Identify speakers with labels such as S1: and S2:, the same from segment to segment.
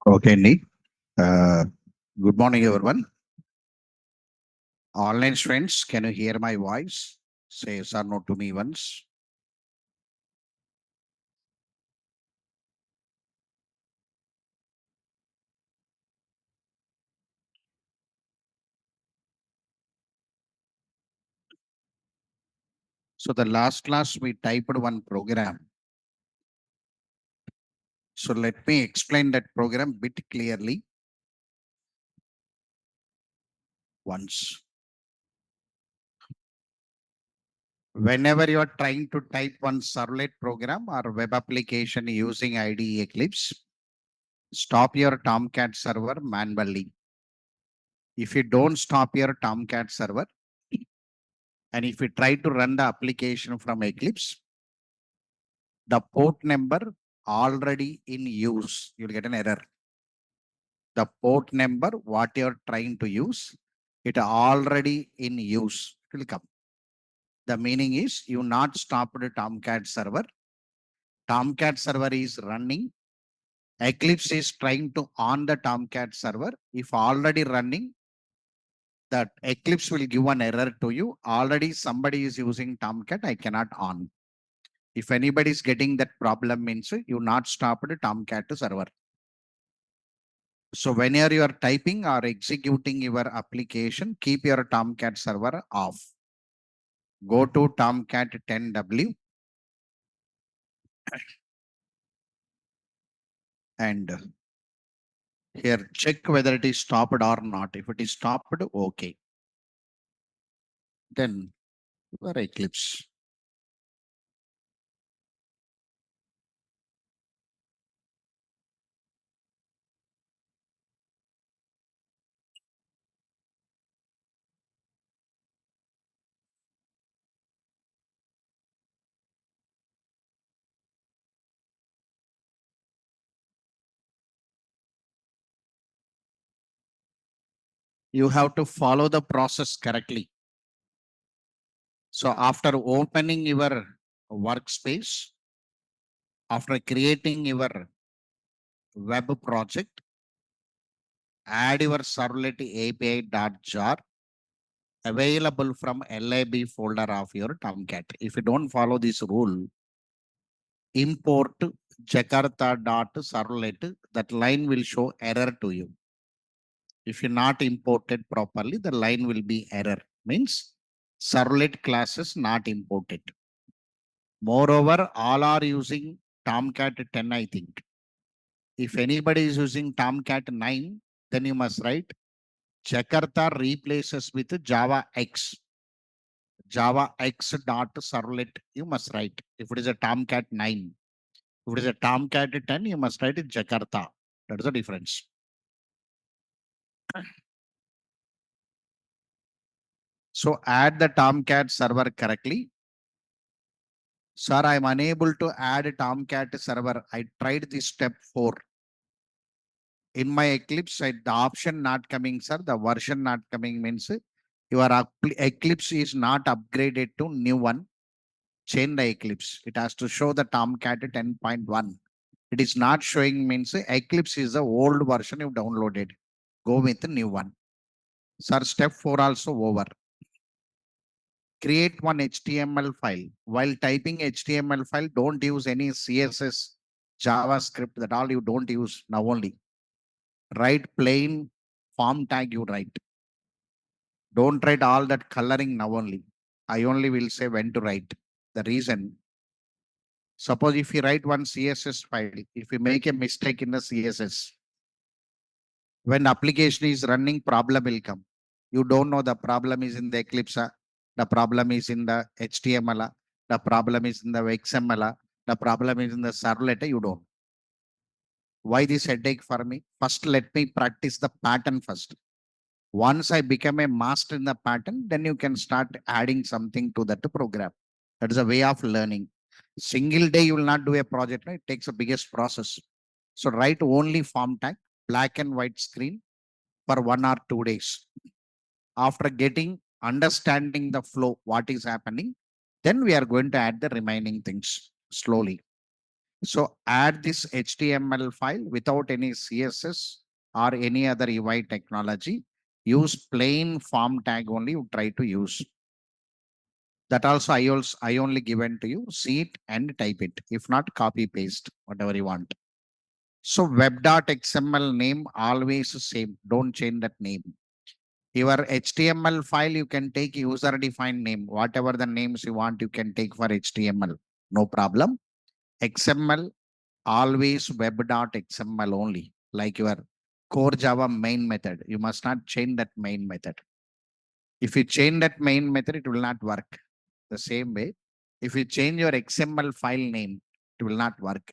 S1: Okay, Nick. Good morning, everyone. Online friends, can you hear my voice? Say yes or no to me once. So the last class we typed one program. So let me explain that program bit clearly once. Whenever you are trying to type one servlet program or web application using IDE Eclipse, stop your Tomcat server manually. If you don't stop your Tomcat server, and if you try to run the application from Eclipse, the port number already in use, you'll get an error. The port number, what you're trying to use, it already in use, it will come. The meaning is you not stopped the Tomcat server. Tomcat server is running. Eclipse is trying to on the Tomcat server. If already running, that Eclipse will give an error to you. Already somebody is using Tomcat, I cannot on. If anybody is getting that problem means you not stopped the Tomcat server. So whenever you are typing or executing your application, keep your Tomcat server off. Go to Tomcat 10W and here check whether it is stopped or not. If it is stopped, okay. Then your Eclipse. You have to follow the process correctly. So after opening your workspace, after creating your web project, add your servlet API.jar available from lib folder of your Tomcat. If you don't follow this rule, import jakarta.servlet, that line will show error to you. If you not imported properly, the line will be error. Means servlet class is not imported. Moreover, all are using Tomcat 10, I think. If anybody is using Tomcat 9, then you must write Jakarta replaces with Java X. Java X dot servlet, you must write. If it is a Tomcat 9, if it is a Tomcat 10, you must write it Jakarta. That is the difference. So add the Tomcat server correctly. Sir, I am unable to add a Tomcat server. I tried this step 4. In my Eclipse, the option not coming, sir. The version not coming means your Eclipse is not upgraded to new one. Change the Eclipse. It has to show the Tomcat 10.1. It is not showing means Eclipse is the old version you downloaded. Go with the new one. Sir, step 4 also over. Create one HTML file. While typing HTML file, don't use any CSS, JavaScript, that all you don't use now only. Write plain form tag you write. Don't write all that coloring now only. I only will say when to write. The reason, suppose if you write one CSS file, if you make a mistake in the CSS, when application is running, problem will come. You don't know the problem is in the Eclipse, the problem is in the HTML, the problem is in the XML, the problem is in the servlet, you don't. Why this headache for me? First, let me practice the pattern first. Once I become a master in the pattern, then you can start adding something to that program. That is a way of learning. Single day, you will not do a project. Right? It takes a biggest process. So write only form tag, black and white screen for 1 or 2 days. After getting, understanding the flow, what is happening, then we are going to add the remaining things slowly. So add this HTML file without any CSS or any other UI technology. Use plain form tag only you try to use. That also I only given to you. See it and type it. If not, copy paste whatever you want. So web.xml name always same. Don't change that name. Your HTML file you can take user defined name. Whatever the names you want, you can take for HTML. No problem. XML always web.xml only, like your core Java main method. You must not change that main method. If you change that main method, it will not work. The same way, if you change your XML file name, it will not work.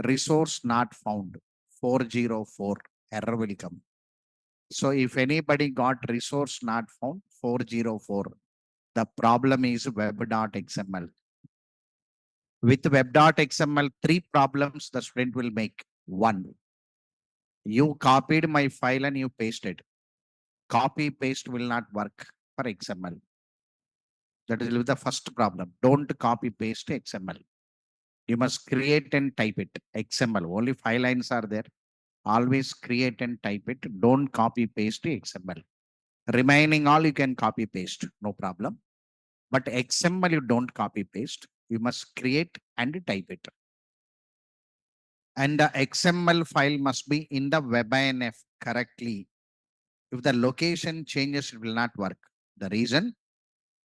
S1: Resource not found, 404, error will come. So if anybody got resource not found, 404, the problem is web.xml. With web.xml, three problems the student will make. One, you copied my file and you pasted. Copy paste will not work for XML. That is the first problem. Don't copy paste XML. You must create and type it. XML. Only 5 lines are there. Always create and type it. Don't copy paste XML. Remaining all you can copy paste. No problem. But XML you don't copy paste. You must create and type it. And the XML file must be in the WebINF correctly. If the location changes, it will not work. The reason,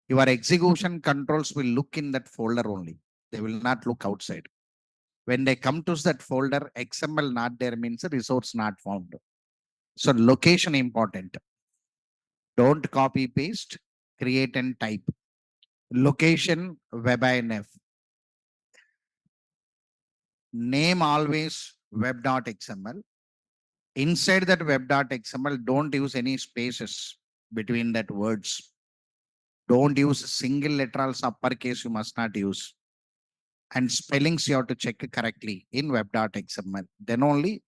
S1: your execution controls will look in that folder only. They will not look outside. When they come to that folder, XML not there means resource not found. So location important. Don't copy paste, create and type. Location WebINF. Name always web.xml. Inside that web.xml, don't use any spaces between that words. Don't use single literals uppercase, you must not use. And spellings you have to check correctly in web.xml. Then only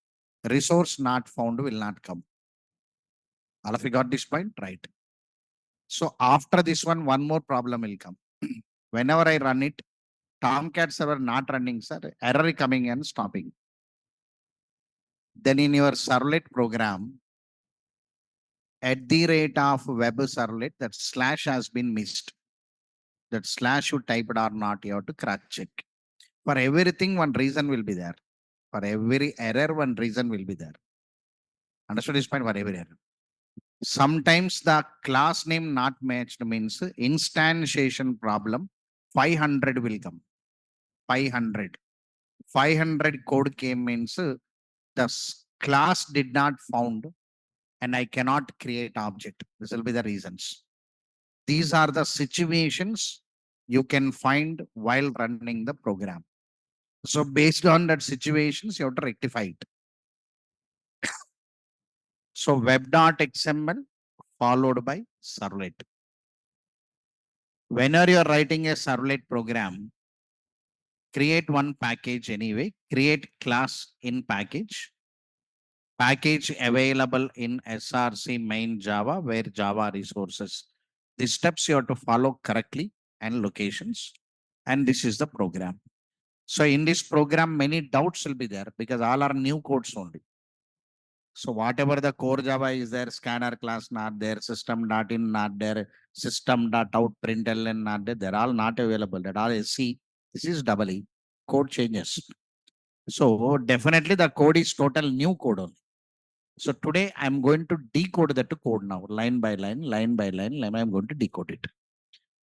S1: resource not found will not come. All of you got this point? Right. So after this one more problem will come. Whenever I run it, Tomcat server not running, sir. Error coming and stopping. Then in your servlet program, at the rate of web servlet, that slash has been missed. That slash you typed or not, you have to cross check. For everything, one reason will be there. For every error, one reason will be there. Understood this point? For every error. Sometimes the class name not matched means instantiation problem. 500 will come. 500. 500 code came means the class did not found and I cannot create object. This will be the reasons. These are the situations you can find while running the program. So based on that situations, you have to rectify it. So web.xml followed by servlet. Whenever you are writing a servlet program, create one package anyway, create class in package, package available in SRC main Java where Java resources. These steps you have to follow correctly and locations. And this is the program. So in this program, many doubts will be there because all are new codes only. So whatever the core Java is there, scanner class not there, system.in not there, system.out println not there, they're all not available. That all is C. This is double E. Code changes. So definitely the code is total new code only. So today I'm going to decode that code now, line by line, line by line, I'm going to decode it.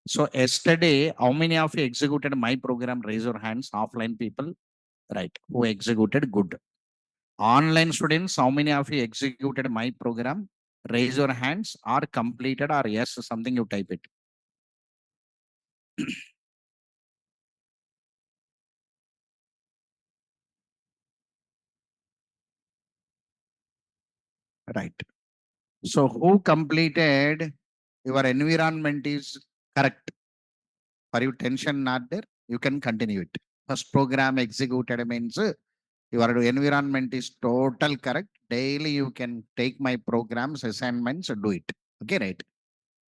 S1: So yesterday, how many of you executed my program? Raise your hands, offline people, right? Who executed good? Online students, how many of you executed my program? Raise your hands or completed or yes, something you type it. Right. So who completed your environment is correct. For you tension not there, you can continue it. First program executed means your environment is total correct. Daily you can take my programs, assignments, do it. Okay, right.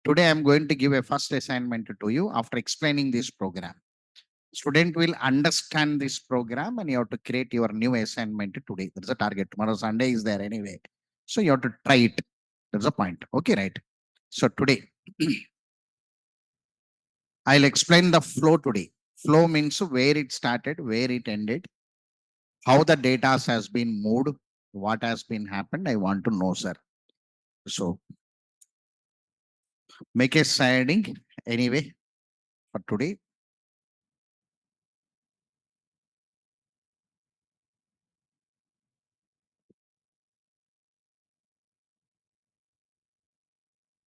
S1: Today I'm going to give a first assignment to you after explaining this program. Student will understand this program and you have to create your new assignment today. That's the target. Tomorrow Sunday is there anyway. So you have to try it. That's the point. Okay, right. So today I'll explain the flow today. Flow means where it started, where it ended, how the data has been moved, what has been happened. I want to know, sir. So make a siding anyway for today.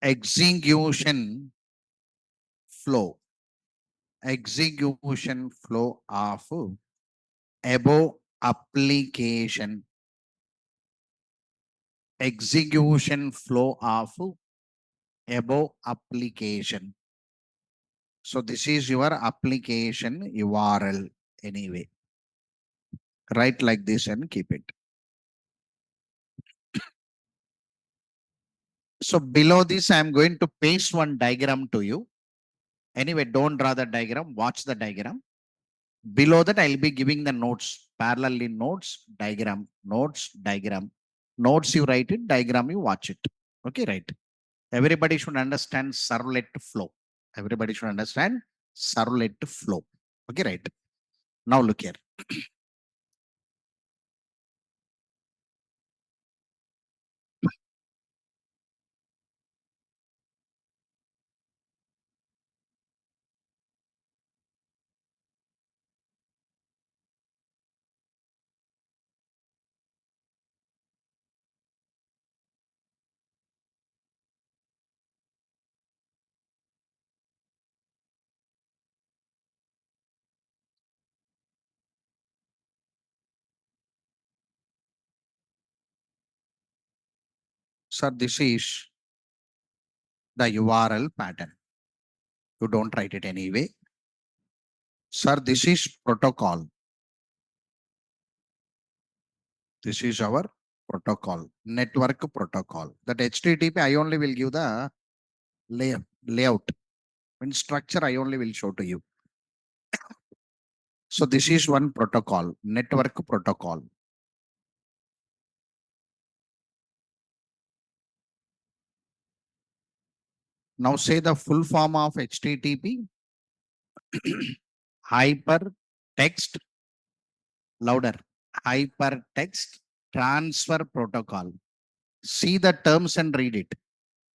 S1: Execution flow. Execution flow of above application. Execution flow of above application. So this is your application URL anyway. Write like this and keep it. So below this, I am going to paste one diagram to you. Anyway, don't draw the diagram, watch the diagram. Below that, I'll be giving the notes, parallelly notes, diagram, notes, diagram. Notes you write it, diagram you watch it. Okay, right. Everybody should understand servlet flow. Everybody should understand servlet flow. Okay, right. Now look here. Sir, this is the URL pattern. You don't write it anyway. Sir, this is protocol. This is our protocol, network protocol. That HTTP, I only will give the layout. In structure, I only will show to you. So this is one protocol, network protocol. Now say the full form of HTTP, hyper text louder, hypertext transfer protocol. See the terms and read it.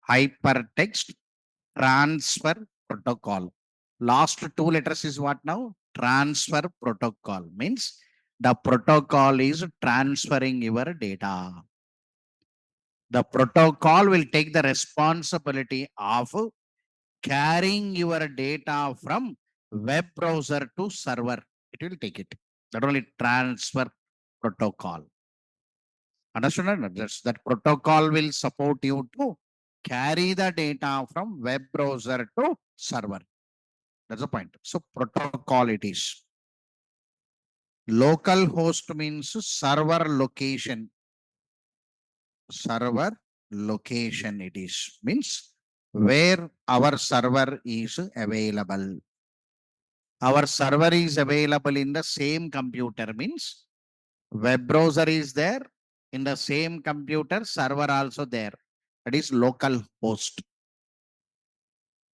S1: Hypertext transfer protocol. Last two letters is what now? Transfer protocol means the protocol is transferring your data. The protocol will take the responsibility of carrying your data from web browser to server. It will take it. That only transfer protocol. Understand? That protocol will support you to carry the data from web browser to server. That's the point. So protocol it is. Local host means server location. Server location it is. Means where our server is available. Our server is available in the same computer means web browser is there in the same computer, server also there. That is local host.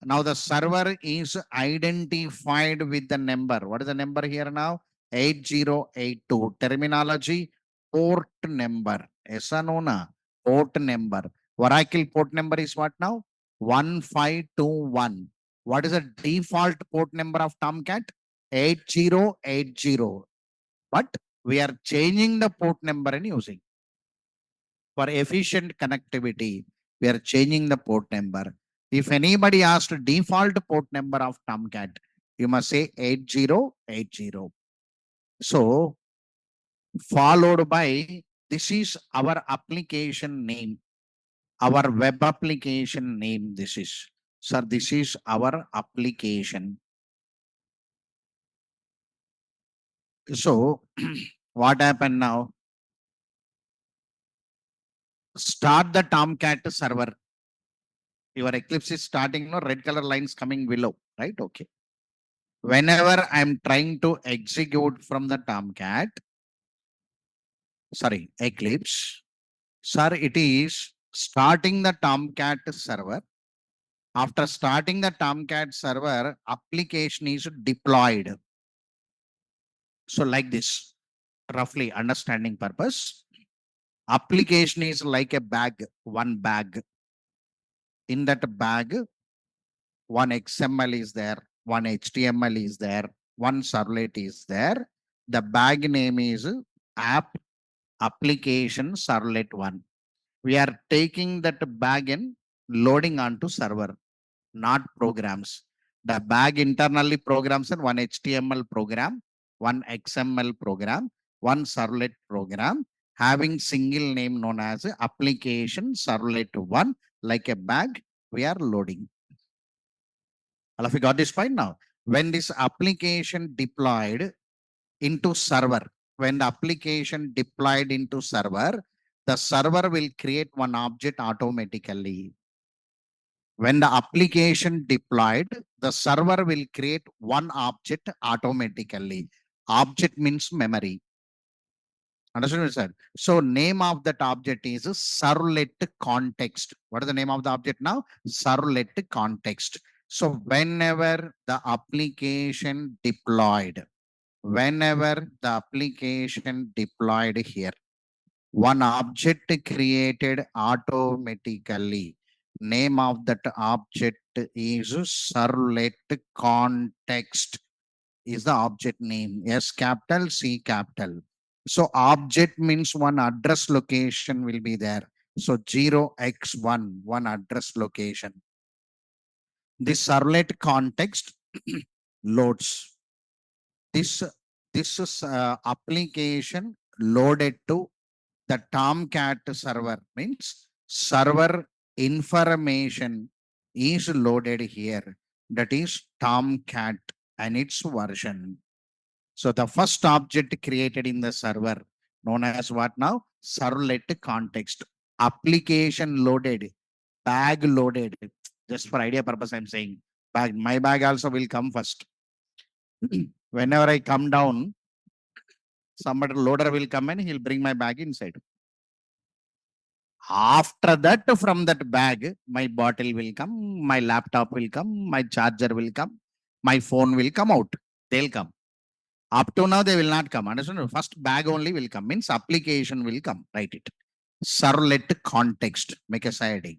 S1: Now the server is identified with the number. What is the number here now? 8082. Terminology, port number. Yes or no? Na? Port number. Oracle port number is what now? 1521. What is the default port number of Tomcat? 8080. But we are changing the port number and using. For efficient connectivity, we are changing the port number. If anybody asked default port number of Tomcat, you must say 8080. So, followed by this is our application name, our web application name. This is, sir, this is our application. So, what happened now? Start the Tomcat server. Your Eclipse is starting, no red color lines coming below, right? Okay. Whenever I'm trying to execute from the Tomcat, Eclipse, sir, it is starting the Tomcat server. After starting the Tomcat server, application is deployed. So like this, roughly understanding purpose, application is like a bag, one bag. In that bag, one XML is there, one HTML is there, one servlet is there. The bag name is app application servlet one. We are taking that bag and loading onto server, not programs. The bag internally programs and one HTML program, one XML program, one servlet program, having single name known as application servlet one, like a bag we are loading. All of you got this point now. When this application deployed into server, when the application deployed into server, the server will create one object automatically. When the application deployed, the server will create one object automatically. Object means memory. Understand what I said? So name of that object is servlet context. What is the name of the object now? Servlet context. So whenever the application deployed, here, one object created automatically. Name of that object is servlet context is the object name. S capital, C capital. So object means one address location will be there. So 0x1, one address location. This servlet context loads. This application loaded to the Tomcat server means server information is loaded here. That is Tomcat and its version. So the first object created in the server known as what now? Servlet context. Application loaded, bag loaded. Just for idea purpose, I'm saying bag. My bag also will come first. Whenever I come down, somebody loader will come and he'll bring my bag inside. After that, from that bag, my bottle will come, my laptop will come, my charger will come, my phone will come out. They'll come. Up to now, they will not come. Understand? First bag only will come. Means application will come. Write it. Servlet context. Make a side.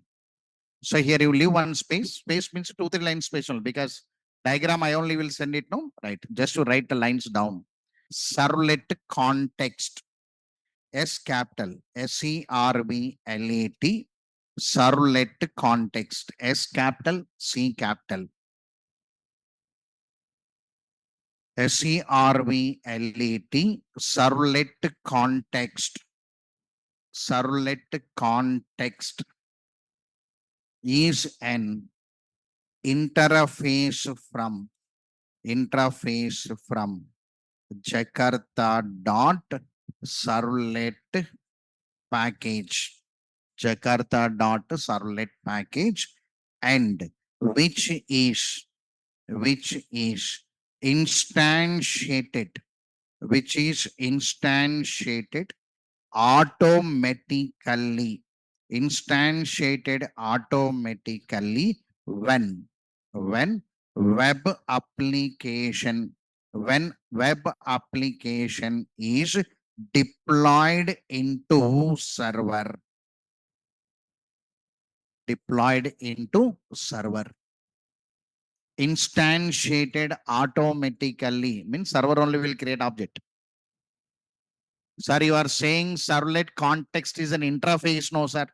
S1: So here you leave one space. Space means 2-3 lines space only because diagram I only will send it now. Right. Just to write the lines down. Servlet context. S capital. SERVLET. Servlet context. S capital. C capital. SERVLET. Servlet context. Servlet context is an interface from Jakarta dot servlet package. Jakarta dot servlet package, and which is instantiated automatically when web application is deployed into server. Instantiated automatically means server only will create object. Sir, you are saying servlet context is an interface. No, sir.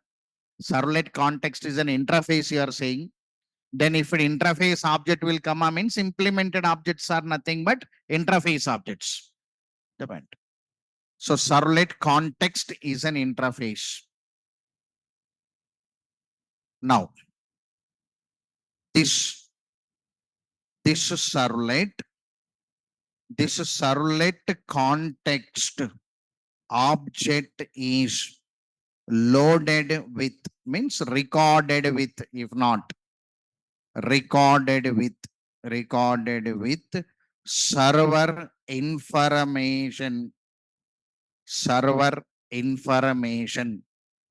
S1: Servlet context is an interface, you are saying. Then if an interface object will come, means implemented objects are nothing but interface objects. Depend. So servlet context is an interface. Now, this servlet context object is loaded with means recorded with, if not recorded with server information, server information.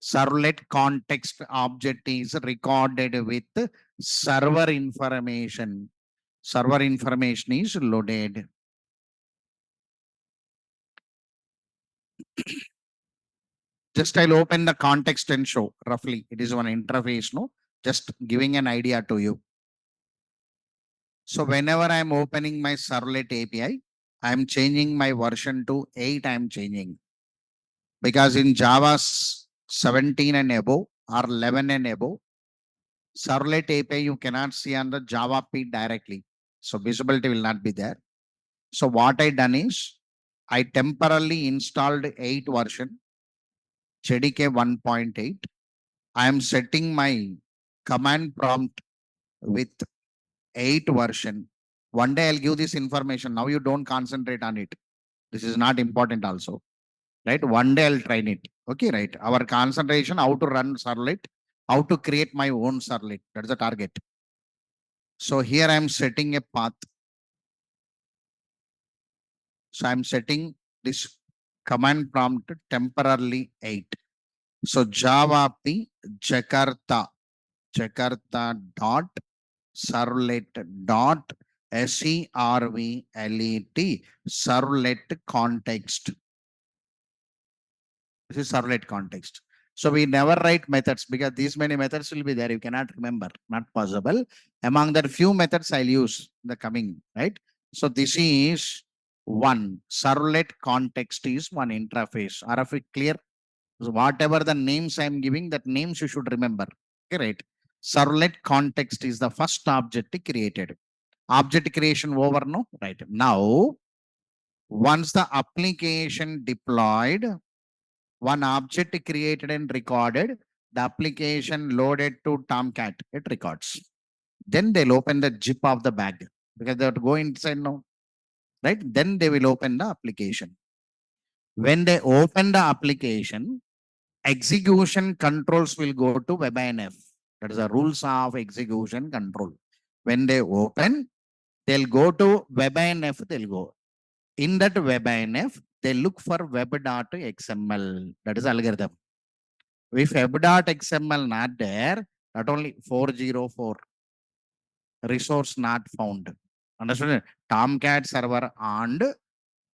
S1: Servlet context object is recorded with server information. Server information is loaded. Just I'll open the context and show roughly. It is one interface, no? Just giving an idea to you. So whenever I'm opening my servlet API, I'm changing my version to 8. I'm changing because in Java 17 and above or 11 and above, servlet API you cannot see on the Java P directly. So visibility will not be there. So what I done is I temporarily installed 8 version, JDK 1.8. I am setting my command prompt with 8 version. One day I'll give this information. Now you don't concentrate on it. This is not important also. Right? One day I'll train it. Okay, right. Our concentration, how to run servlet, how to create my own servlet. That's the target. So here I'm setting a path. So I'm setting this command prompt temporarily 8. So Java P Jakarta, Jakarta dot servlet dot servlet servlet context. This is servlet context. So we never write methods because these many methods will be there. You cannot remember, not possible. Among that few methods I'll use the coming, right? So this is one servlet context is one interface. Are of it clear? So whatever the names I'm giving, that names you should remember. Okay, right? Servlet context is the first object created. Object creation over, no? Right. Now, once the application deployed, one object created and recorded, the application loaded to Tomcat, it records. Then they'll open the zip of the bag because they have to go inside now, right? Then they will open the application. When they open the application, execution controls will go to WebINF. That is the rules of execution control. When they open, they'll go to WebINF, they'll go. In that WebINF, they look for web.xml. That is algorithm. If web.xml not there, not only 404 resource not found. Understood? Tomcat server and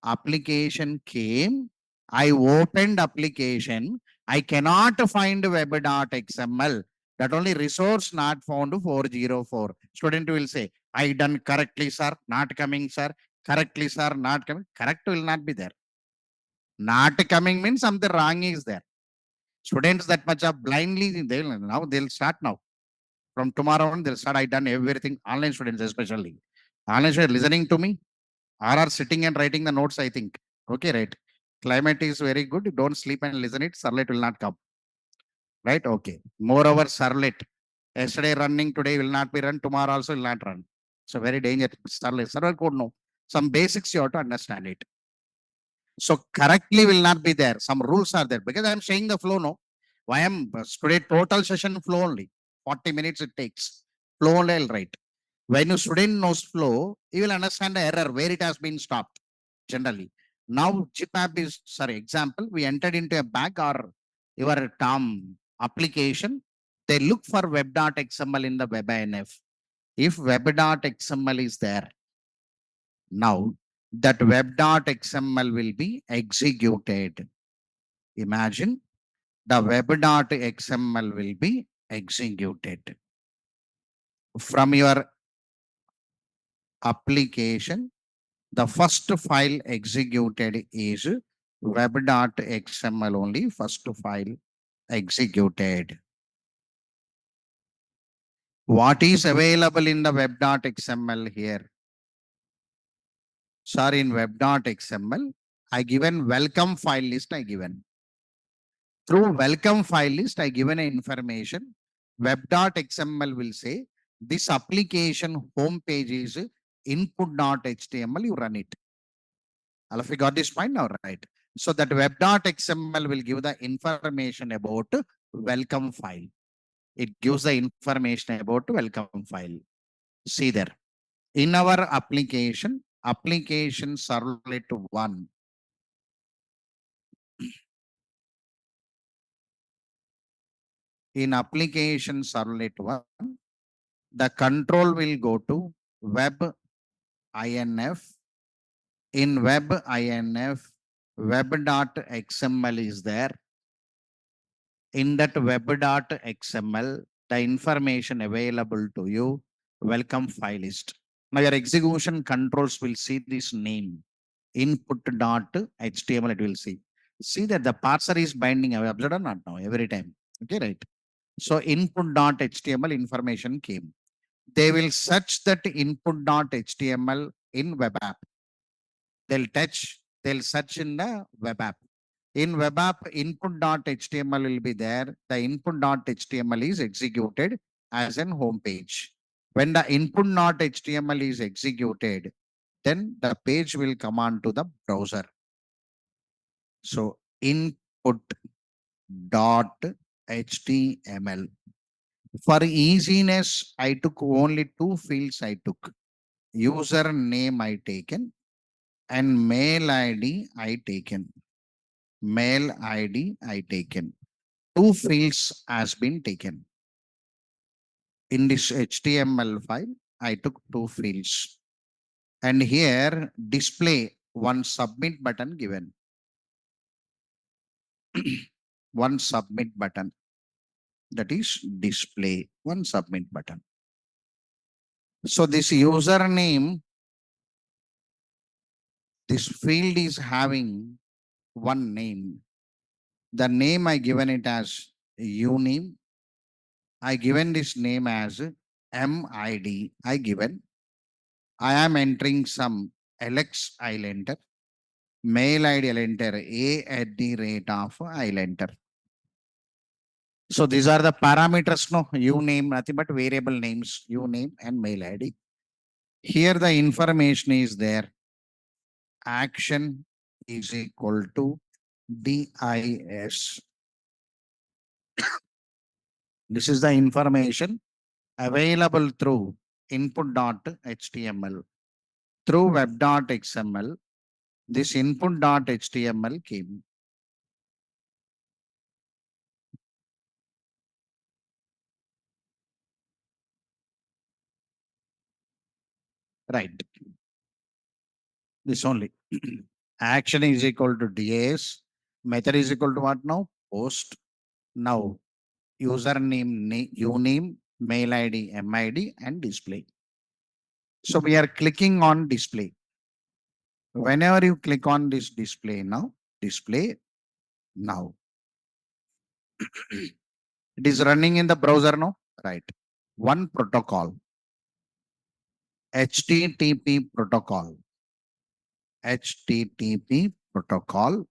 S1: application came. I opened application. I cannot find web.xml. That only resource not found 404. Student will say, I done correctly, sir. Not coming, sir. Correctly, sir. Not coming. Correct will not be there. Not coming means something wrong is there. Students that much of blindly, they'll start now. From tomorrow on, they'll start. I done everything. Online students especially. Online students listening to me or are sitting and writing the notes, I think. Okay, right. Climate is very good. Don't sleep and listen it. Servlet will not come. Right? Okay. Moreover, servlet. Yesterday running, today will not be run. Tomorrow also will not run. So very dangerous. Servlet. Server code, no. Some basics you have to understand it. So correctly will not be there. Some rules are there because I am saying the flow. No, why am today total session flow only 40 minutes it takes. Flow only I'll write. When you student knows flow, you will understand the error where it has been stopped. Generally, now chip app is sorry example. We entered into a bag or your Tom application. They look for web.xml in the web-inf. If web.xml is there, now that web.xml will be executed. Imagine the web.xml will be executed from your application. The first file executed is web.xml only, first file executed. What is available in the web.xml here? Sorry, in web.xml, I given welcome file list I given. Through welcome file list, I given information. Web.xml will say this application home page is input.html. You run it. All of you got this point now, right? So that web.xml will give the information about welcome file. It gives the information about welcome file. See there. In our application, application servlet 1. In application servlet 1, the control will go to web INF. In web INF, web.xml is there. In that web.xml, the information available to you, welcome file list. Now your execution controls will see this name, input.html, it will see. See that the parser is binding, have you observed or not now, every time? Okay, right. So input.html information came. They will search that input.html in web app. They'll search in the web app. In web app, input.html will be there. The input.html is executed as an home page. When the input.html is executed, then the page will come on to the browser. So input.html. For easiness, I took only two fields I took. Username I taken and mail ID I taken. Mail ID I taken. Two fields has been taken. In this HTML file, I took two fields. And here display one submit button given. One submit button. That is display one submit button. So this username, this field is having one name. The name I given it as uname. I given this name as MID. I given. I am entering some Alex I'll enter. Mail ID I'll enter a@the rate of I'll enter. So these are the parameters, no, you name, nothing but variable names, you name and mail ID. Here the information is there. Action is equal to DIS. This is the information available through input.html. Through web.xml, this input.html came. Right. This only. Action is equal to DAS. Method is equal to what now? Post. Now, username, uname, mail ID, MID, and display. So we are clicking on display. Whenever you click on this display now. It is running in the browser now, right? One protocol, HTTP protocol. HTTP protocol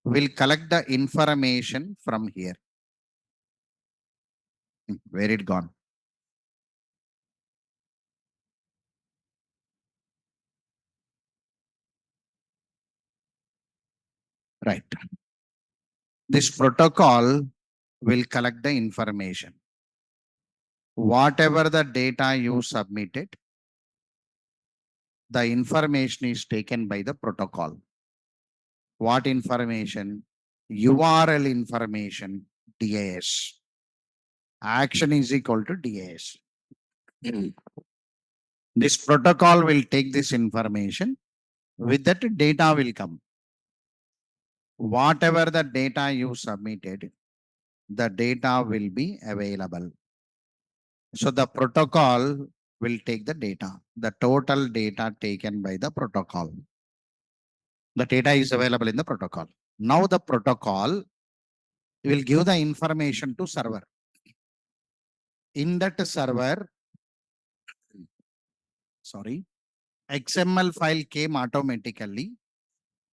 S1: will collect the information from here. Where it gone? Right. This protocol will collect the information. Whatever the data you submitted, the information is taken by the protocol. What information? URL information, DAS. Action is equal to DAS. This protocol will take this information. With that, data will come. Whatever the data you submitted, the data will be available. So the protocol will take the data, the total data taken by the protocol. The data is available in the protocol. Now the protocol will give the information to server. In that server, sorry, XML file came automatically.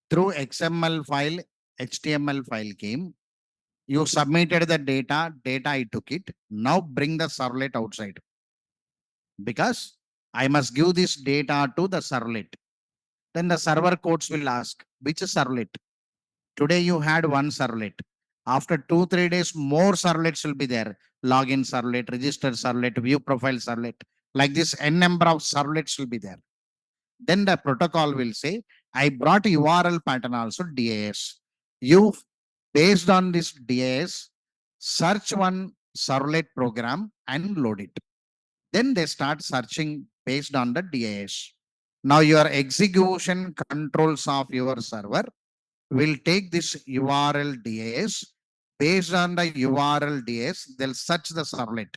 S1: Through XML file, HTML file came. You submitted the data, I took it. Now bring the servlet outside. Because I must give this data to the servlet. Then the server codes will ask, which servlet? Today you had one servlet. After 2-3 days, more servlets will be there. Login servlet, register servlet, view profile servlet. Like this, n number of servlets will be there. Then the protocol will say, I brought URL pattern also DAS. You, based on this DAS, search one servlet program and load it. Then they start searching based on the DAS. Now your execution controls of your server will take this URL DAS. Based on the URL DAS, they'll search the servlet.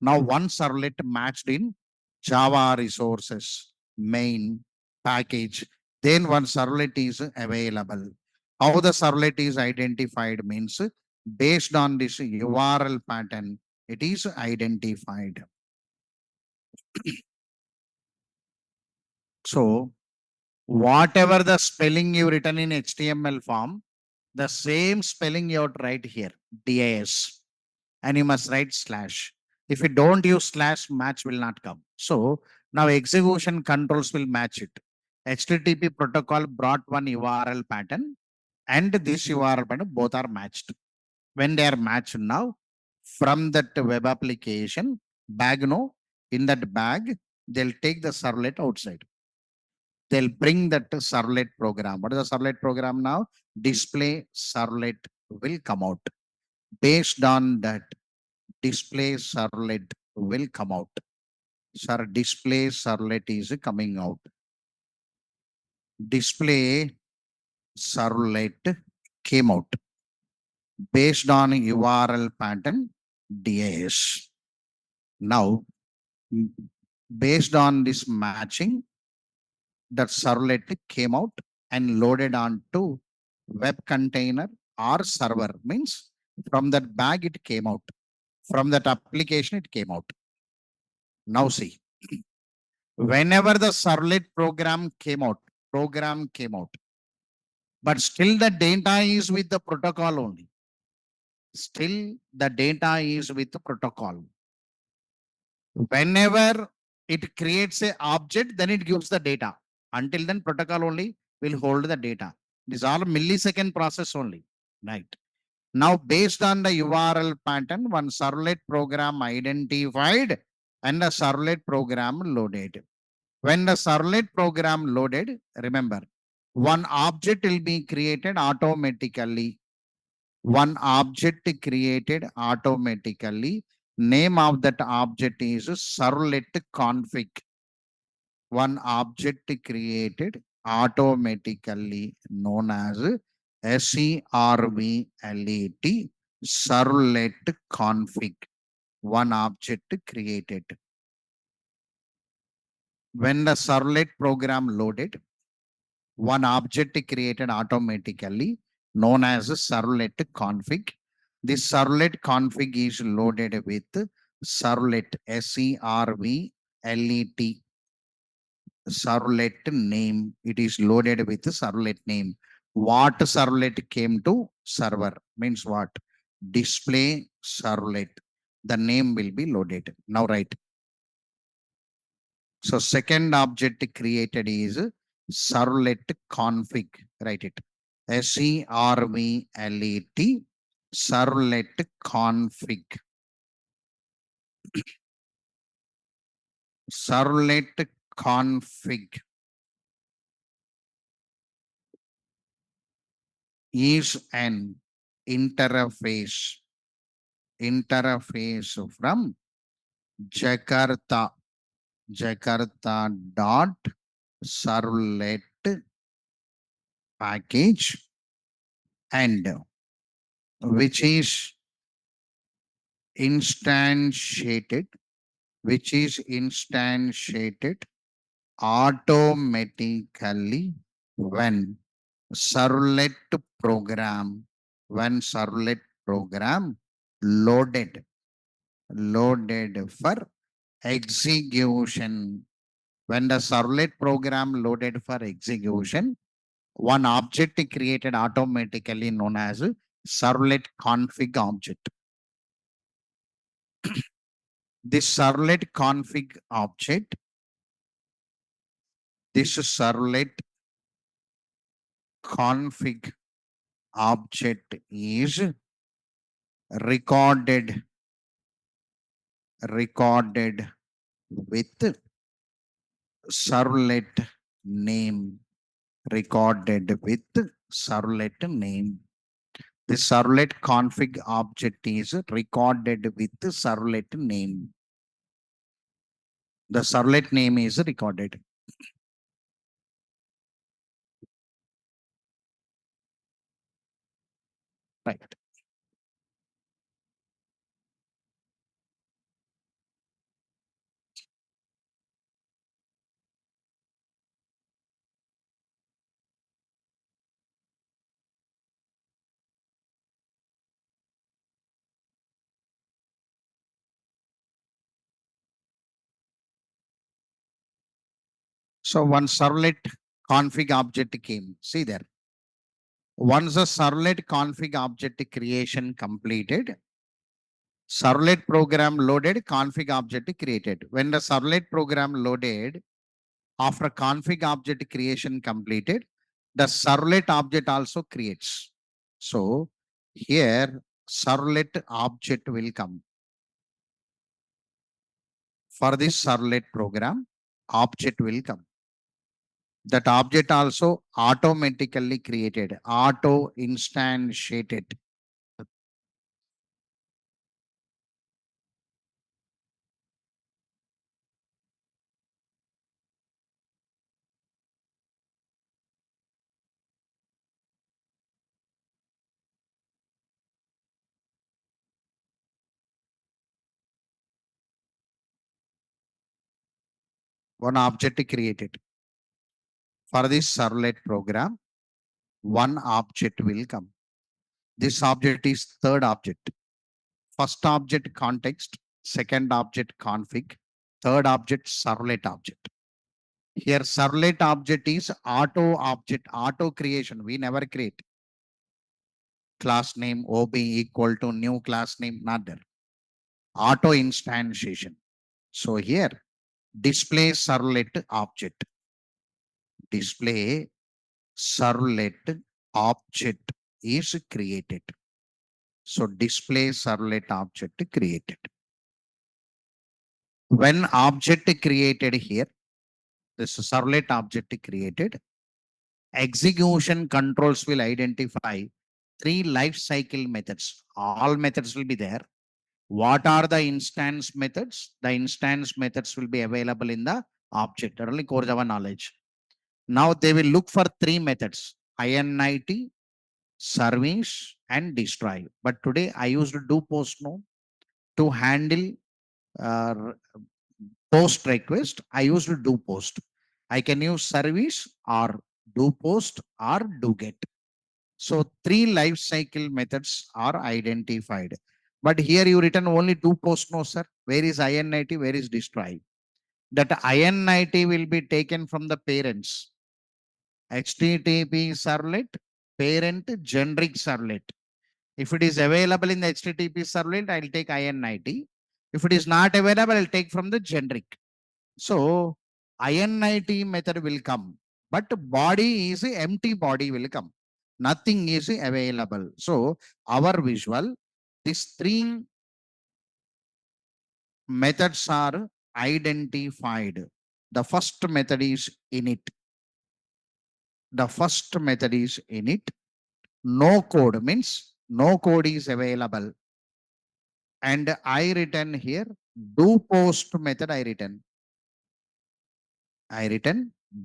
S1: Now one servlet matched in Java resources, main, package. Then one servlet is available. How the servlet is identified means based on this URL pattern, it is identified. So whatever the spelling you written in HTML form, the same spelling you have to write here, DAS, and you must write slash. If you don't use slash, match will not come. So now execution controls will match it. HTTP protocol brought one URL pattern and this URL pattern both are matched. When they are matched now, from that web application bag, no, in that bag, they'll take the servlet outside. They'll bring that servlet program. What is the servlet program now? Display servlet will come out. Based on that, display servlet will come out. Sir, display servlet is coming out. Display servlet came out based on URL pattern DAS. Now, based on this matching, that servlet came out and loaded onto web container or server. Means from that bag it came out. From that application it came out. Now see, whenever the servlet program came out, but still the data is with the protocol only. Still the data is with the protocol. Whenever it creates a object, then it gives the data. Until then, protocol only will hold the data. This is all millisecond process only, right? Now, based on the URL pattern, one servlet program identified and the servlet program loaded. When the servlet program loaded, remember, one object will be created automatically. One object created automatically. Name of that object is servlet config. One object created automatically known as servlet servlet config. One object created. When the servlet program loaded, one object created automatically known as servlet config. This servlet config is loaded with servlet servlet servlet name. It is loaded with servlet name. What servlet came to server means what? Display servlet. The name will be loaded. Now write. So second object created is servlet config. Write it. servlet servlet config. Servlet config is an interface from Jakarta dot servlet package and which is instantiated automatically when servlet program loaded for execution. When the servlet program loaded for execution, one object created automatically known as servlet config object. This servlet config object, this servlet config object is recorded with servlet name recorded with servlet name. The servlet config object is recorded with servlet name. The servlet name is recorded. Right. So one servlet config object came. See there. Once the servlet config object creation completed, servlet program loaded, config object created. When the servlet program loaded, after config object creation completed, the servlet object also creates. So here servlet object will come. For this servlet program, object will come. That object also automatically created, auto instantiated. One object created. For this servlet program, one object will come. This object is third object. First object context, second object config, third object servlet object. Here servlet object is auto object, auto creation. We never create class name OB equal to new class name, not there. Auto instantiation. So here display servlet object. Display servlet object is created. So display servlet object created. When object created here, this servlet object created, execution controls will identify three life cycle methods. All methods will be there. What are the instance methods? The instance methods will be available in the object. Only core Java knowledge. Now they will look for three methods: init, service, and destroy. But today I used to do post no to handle uh, post request. I used to do post. I can use service or do post or do get. So three life cycle methods are identified. But here you written only do post no, sir. Where is init? Where is destroy? That init will be taken from the parents. HTTP servlet, parent generic servlet. If it is available in the HTTP servlet, I'll take init. If it is not available, I'll take from the generic. So init method will come, but body is empty body will come. Nothing is available. So our visual, these three methods are identified. The first method is init. The first method is init. No code means no code is available. And I written here do post method. I written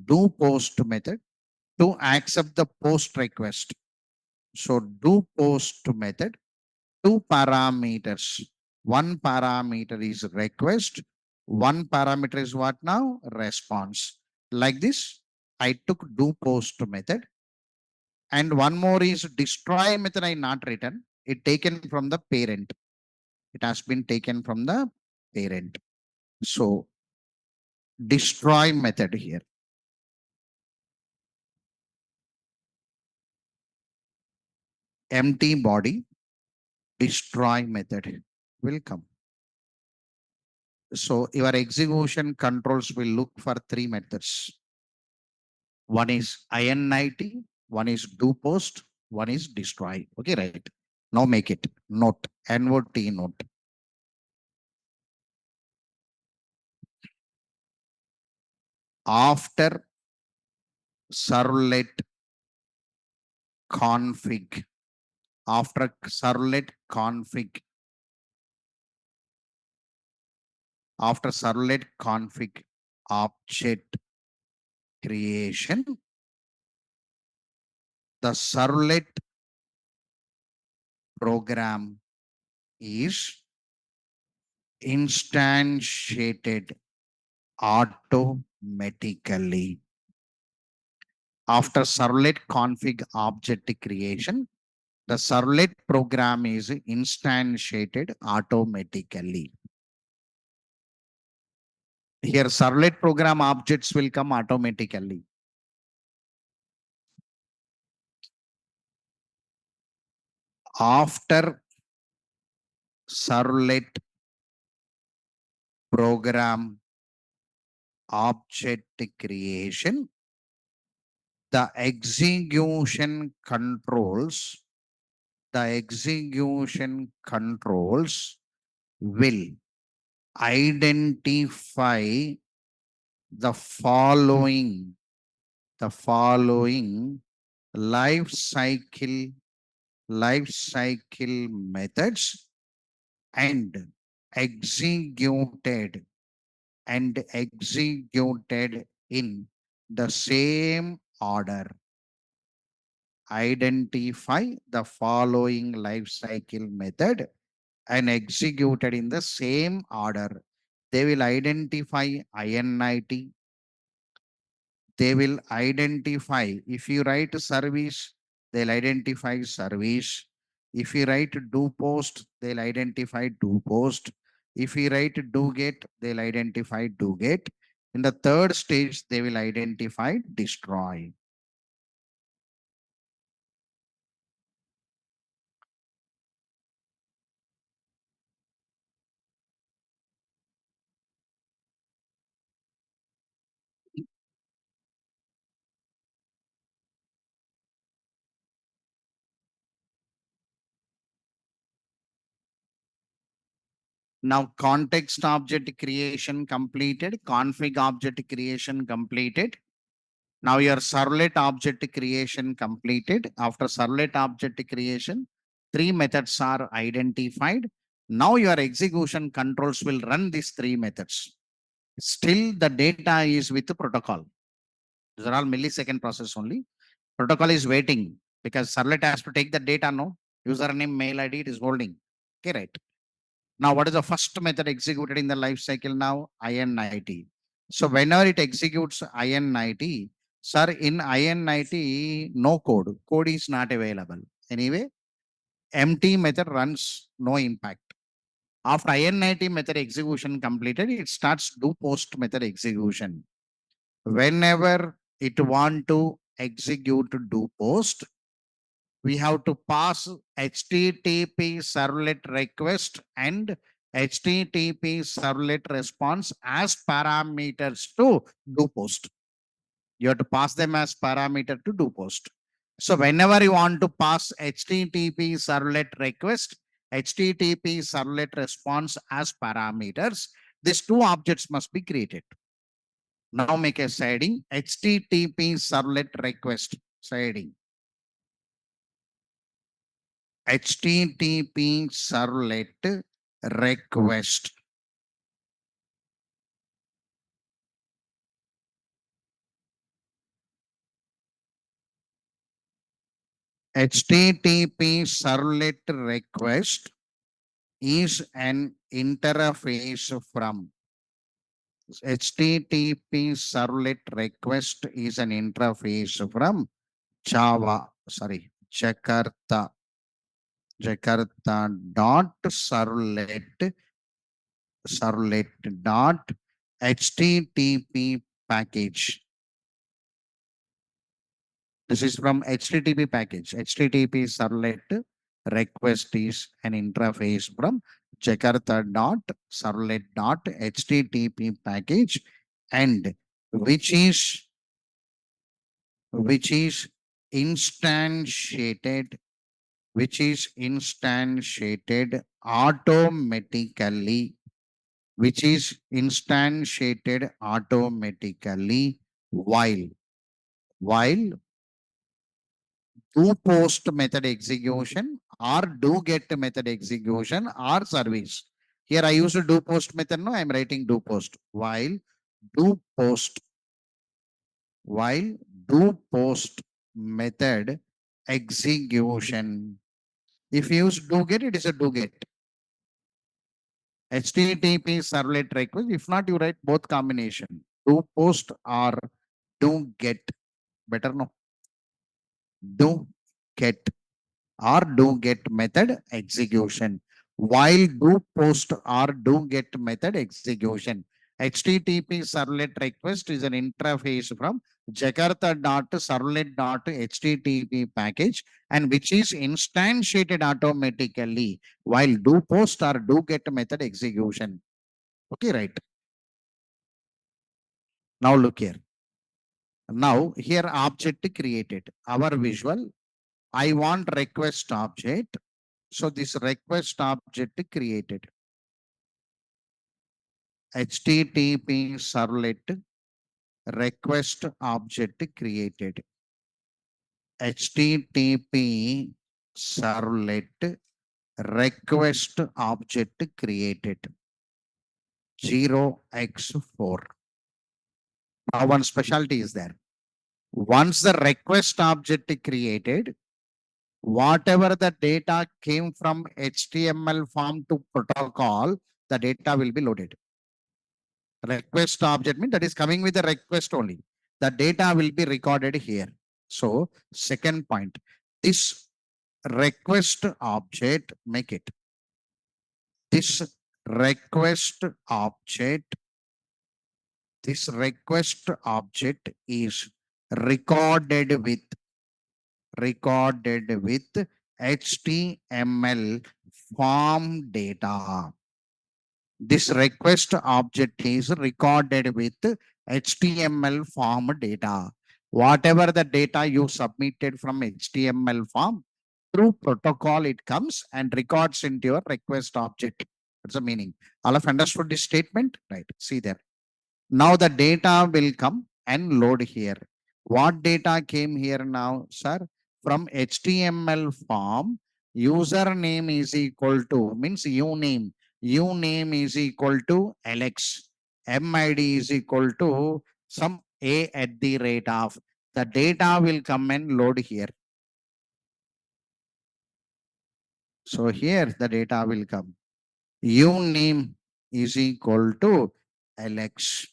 S1: do post method to accept the post request. So do post method, two parameters. One parameter is request. One parameter is what now? Response. Like this, I took do post method. And one more is destroy method I not written. It taken from the parent. It has been taken from the parent. So destroy method here. Empty body, destroy method will come. So your execution controls will look for three methods. One is init, one is do post, one is destroy. Okay, right. Now make it note, NOT note. after servlet config, after servlet config, after servlet config object creation, the servlet program is instantiated automatically. After servlet config object creation, the servlet program is instantiated automatically. Here, servlet program objects will come automatically. After servlet program object creation, the execution controls, the execution controls will identify the following, the following life cycle, life cycle methods and executed and executed in the same order. Identify the following life cycle method and executed in the same order. They will identify INIT. They will identify, if you write service, they'll identify service. If you write do post, they'll identify do post. If you write do get, they'll identify do get. In the third stage, they will identify destroy. Now context object creation completed, config object creation completed. Now your servlet object creation completed. After servlet object creation, three methods are identified. Now your execution controls will run these three methods. Still the data is with the protocol. These are all millisecond process only. Protocol is waiting because servlet has to take the data, no? Username, mail ID, it is holding. Okay, right. Now, what is the first method executed in the life cycle now? INIT. So whenever it executes INIT, sir, in INIT, no code. Code is not available. Anyway, empty method runs, no impact. After INIT method execution completed, it starts do post method execution. Whenever it want to execute do post, we have to pass HTTP servlet request and HTTP servlet response as parameters to do post. You have to pass them as parameter to do post. So whenever you want to pass HTTP servlet request, HTTP servlet response as parameters, these two objects must be created. Now make a shading HTTP servlet request shading. HTTP servlet request. HTTP servlet request is an interface from HTTP servlet request is an interface from Jakarta dot servlet dot HTTP package. This is from HTTP package. HTTP servlet request is an interface from Jakarta dot servlet dot HTTP package and which is which is instantiated which is instantiated automatically which is instantiated automatically while do post method execution or do get method execution or service. Here I use do post method. No, I am writing do post do post while do post method execution. If you use do get, it is a do get. HTTP servlet request. If not, you write both combination. Do post or do get. Better no. Do get or do get method execution. While do post or do get method execution. HTTP servlet request is an interface from jakarta.servlet.http package and which is instantiated automatically while do post or do get method execution. Okay, right. Now look here. Now here object created. Our visual. I want request object. So this request object created. HTTP servlet request object created. HTTP servlet request object created. 0x4. Now one specialty is there. Once the request object created, whatever the data came from HTML form to protocol, the data will be loaded. Request object means that is coming with the request only. The data will be recorded here. So second point, this request object, make it. This request object, this request object is recorded with HTML form data. This request object is recorded with HTML form data. Whatever the data you submitted from HTML form, through protocol it comes and records into your request object. That's the meaning. All of understood this statement? Right. See there. Now the data will come and load here. What data came here now, sir? From HTML form, username is equal to, means uname. Uname is equal to Alex. MID is equal to some A at the rate of. The data will come and load here. So here the data will come. Uname is equal to Alex.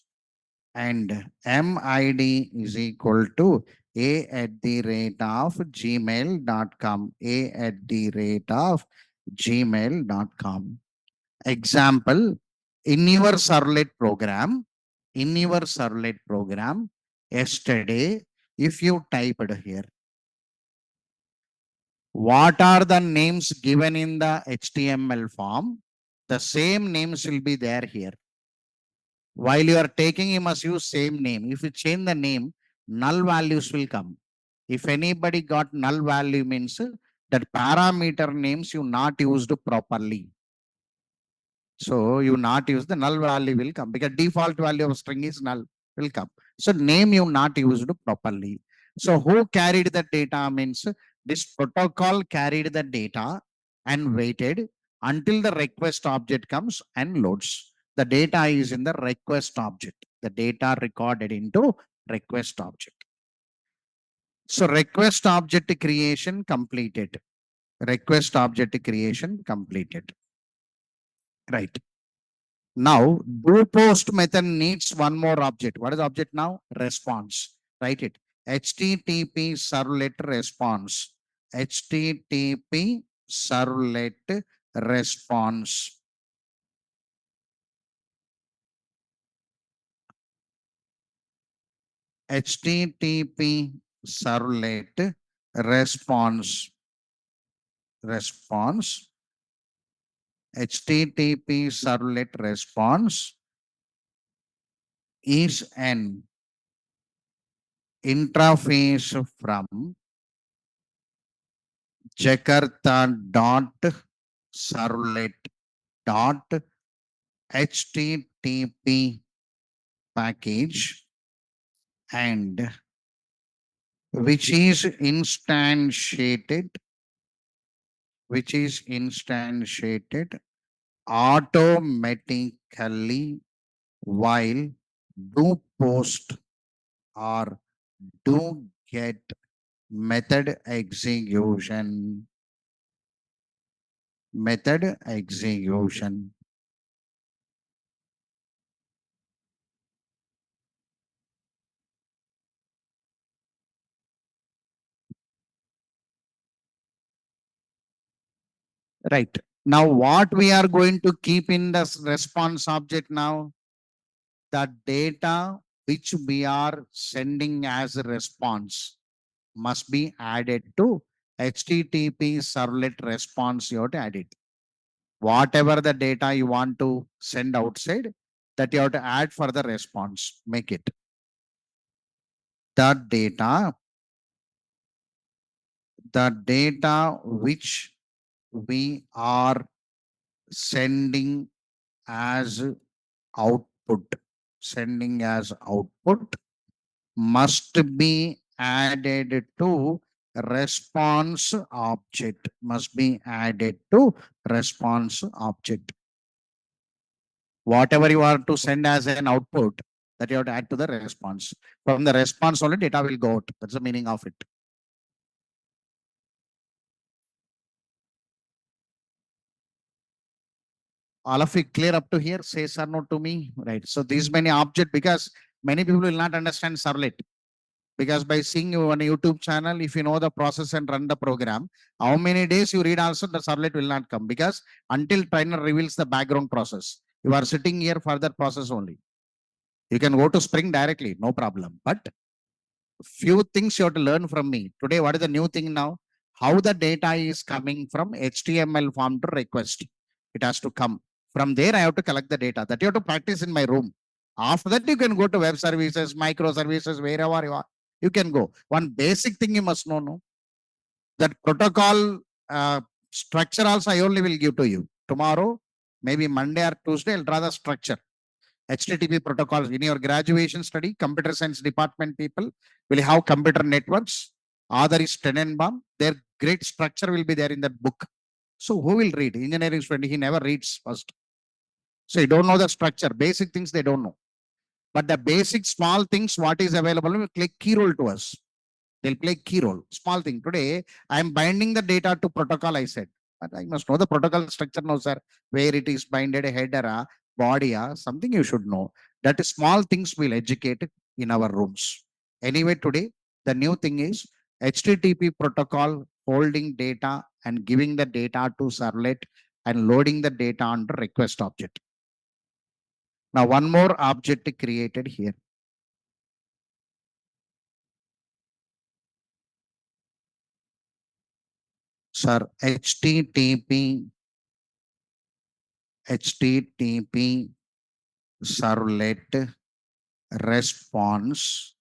S1: And MID is equal to A at the rate of gmail.com. A at the rate of gmail.com. Example, in your servlet program, yesterday, if you typed here, what are the names given in the HTML form? The same names will be there here. While you are taking, you must use same name. If you change the name, null values will come. If anybody got null value means that parameter names you not used properly. So you not use the null value will come because default value of string is null will come. So name you not used properly. So who carried the data means this protocol carried the data and waited until the request object comes and loads. The data is in the request object. The data recorded into request object. So request object creation completed. Request object creation completed. Right. Now, do post method needs one more object. What is the object now? Response. Write it. HTTP servlet response. HTTP servlet response. HTTP servlet response. Response. HTTP servlet response is an interface from Jakarta dot servlet dot HTTP package and which is instantiated, which is instantiated automatically while do post or do get method execution, method execution. Right. Now, what we are going to keep in the response object now, the data which we are sending as a response must be added to HTTP servlet response. You have to add it. Whatever the data you want to send outside, that you have to add for the response. Make it. The data, the data which we are sending as output, sending as output must be added to response object, must be added to response object. Whatever you are to send as an output, that you have to add to the response. From the response only data will go out. That's the meaning of it. All of it clear up to here? Say sir no to me. Right. So these many object, because many people will not understand servlet. Because by seeing you on a YouTube channel, if you know the process and run the program, how many days you read also, the servlet will not come, because until trainer reveals the background process, you are sitting here for that process only. You can go to Spring directly, no problem. But few things you have to learn from me. Today, what is the new thing now? How the data is coming from HTML form to request. It has to come. From there, I have to collect the data. That you have to practice in my room. After that, you can go to web services, microservices, wherever you are. You can go. One basic thing you must know, no? That protocol structure also I only will give to you. Tomorrow, maybe Monday or Tuesday, I'll draw the structure. HTTP protocols in your graduation study, computer science department people will have computer networks. Other is Tenenbaum. Their great structure will be there in that book. So who will read? Engineering student, he never reads first. So you don't know the structure. Basic things they don't know. But the basic small things, what is available, will play key role to us. They'll play key role. Small thing. Today, I am binding the data to protocol, I said. But I must know the protocol structure now, sir. Where it is binded, header, body, something you should know. That is small things we'll educate in our rooms. Anyway, today, the new thing is HTTP protocol holding data and giving the data to servlet and loading the data under request object. Now, one more object created here. Sir, HTTP servlet response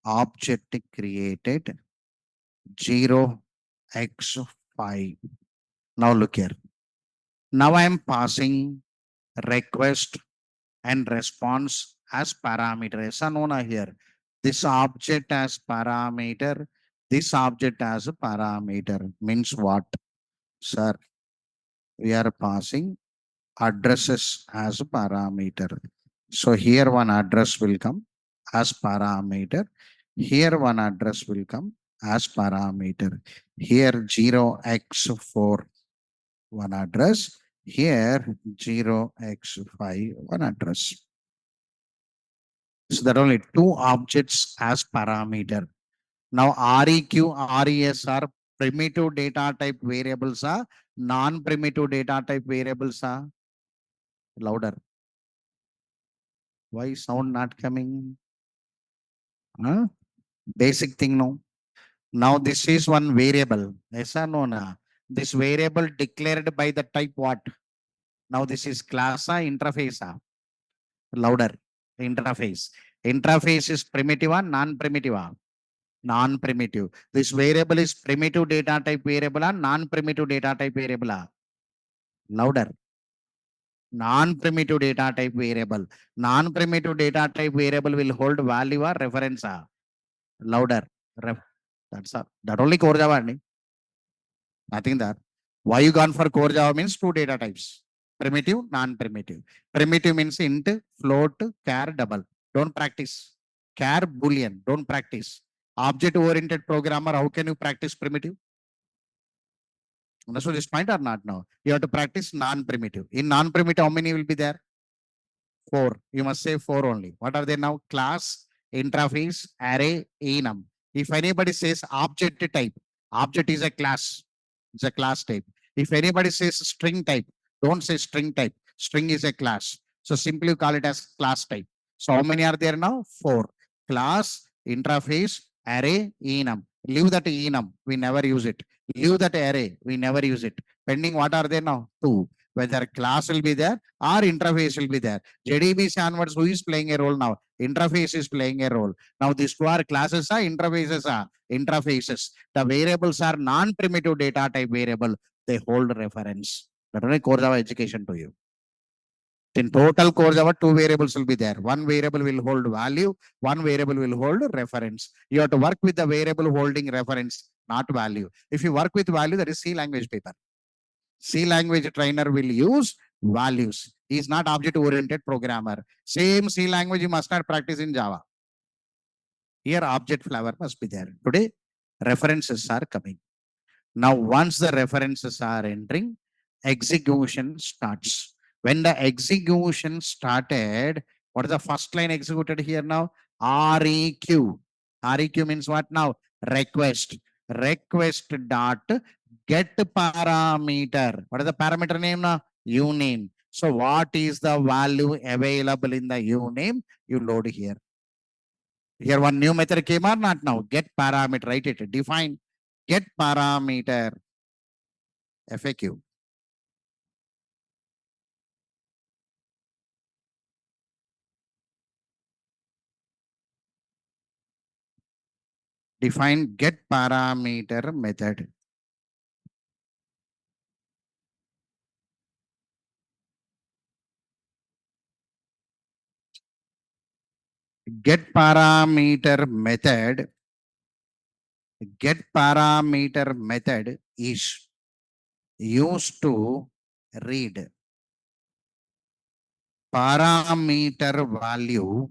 S1: object created 0x5. Now look here. Now I am passing request and response as parameter. As known here. This object as parameter, this object as a parameter means what? Sir, we are passing addresses as a parameter. So here one address will come as parameter. Here one address will come as parameter. Here 0x4 one address. Here 0x5 one address. So there are only two objects as parameter. Now REQ, RES are primitive data type variables are non-primitive data type variables are louder. Why sound not coming? Huh? Basic thing, no. Now this is one variable. Yes or no? Na? This variable declared by the type what? Now this is class interface. Louder. Interface. Interface is primitive or non-primitive? Non-primitive. This variable is primitive data type variable or non-primitive data type variable? Louder. Non-primitive data type variable. Non-primitive data type variable will hold value or reference. Louder. That's all. That only core Java. Nothing there. Why you gone for core Java means two data types. Primitive, non-primitive. Primitive means int, float, char, double. Don't practice. Char, boolean. Don't practice. Object-oriented programmer, how can you practice primitive? Understood this point or not now? You have to practice non-primitive. In non-primitive, how many will be there? Four. You must say four only. What are they now? Class, interface, array, enum. If anybody says object type, object is a class. It's a class type. If anybody says string type, don't say string type. String is a class. So simply call it as class type. So how many are there now? Four. Class, interface, array, enum. Leave that enum. We never use it. Leave that array. We never use it. Pending what are there now? Two. Whether class will be there or interface will be there. JDBC onwards, who is playing a role now? Interface is playing a role. Now these two are classes are interfaces are interfaces. The variables are non-primitive data type variable. They hold reference. That only core Java education to you. In total core Java, two variables will be there. One variable will hold value. One variable will hold reference. You have to work with the variable holding reference, not value. If you work with value, that is C language paper. C language trainer will use values. He is not object-oriented programmer. Same C language you must not practice in Java. Here object flavor must be there. Today, references are coming. Now, once the references are entering, execution starts. When the execution started, what is the first line executed here now? REQ. REQ means what now? Request. Request dot get parameter. What is the parameter name now? Uname. So what is the value available in the uname? You load here. Here one new method came or not now? Get parameter. Write it. Define get parameter. FAQ. Define get parameter method. Get parameter method. Get parameter method is used to read parameter value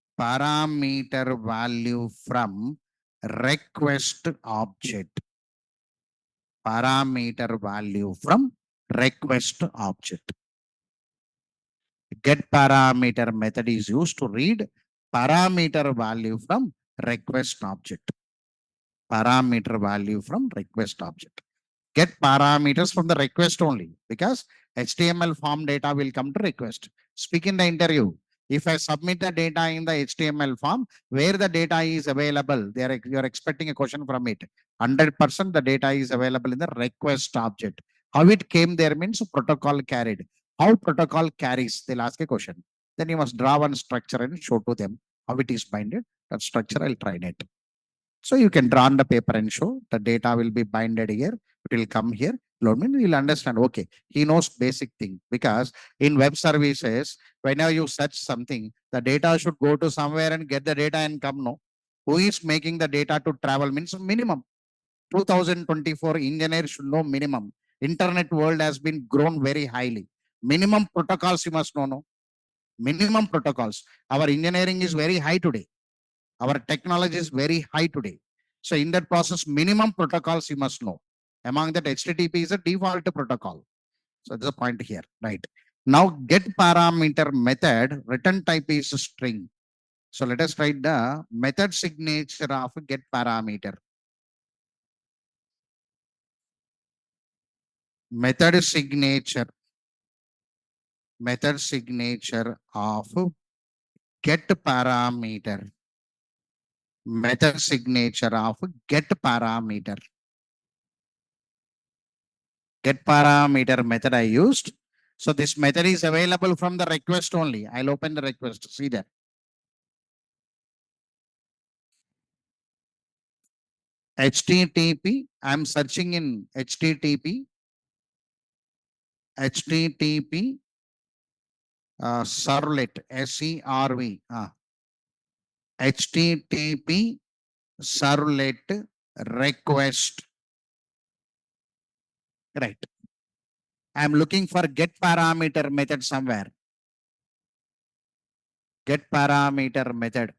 S1: from request object. Parameter value from request object. Get parameter method is used to read parameter value from request object. Parameter value from request object. Get parameters from the request only because HTML form data will come to request. Speak in the interview. If I submit the data in the HTML form, where the data is available, you're expecting a question from it. 100% the data is available in the request object. How it came there means protocol carried. How protocol carries, they'll ask a question. Then you must draw one structure and show to them how it is binded. That structure I'll try it. So you can draw on the paper and show the data will be binded here. It will come here. Load means you'll understand. Okay, he knows basic thing because in web services, whenever you search something, the data should go to somewhere and get the data and come. No, who is making the data to travel means minimum. 2024 engineers should know minimum. Internet world has been grown very highly. Minimum protocols you must know. No, minimum protocols. Our engineering is very high today. Our technology is very high today. So in that process, minimum protocols you must know. Among that, HTTP is a default protocol. So that's the point here, right? Now get parameter method, return type is a string. So let us write the method signature of get parameter. Method signature. Method signature of get parameter. Method signature of get parameter. Get parameter method I used. So this method is available from the request only. I'll open the request. See that. HTTP. I'm searching in HTTP. HTTP servlet, serv, http servlet request. Right. I'm looking for get parameter method somewhere. Get parameter method.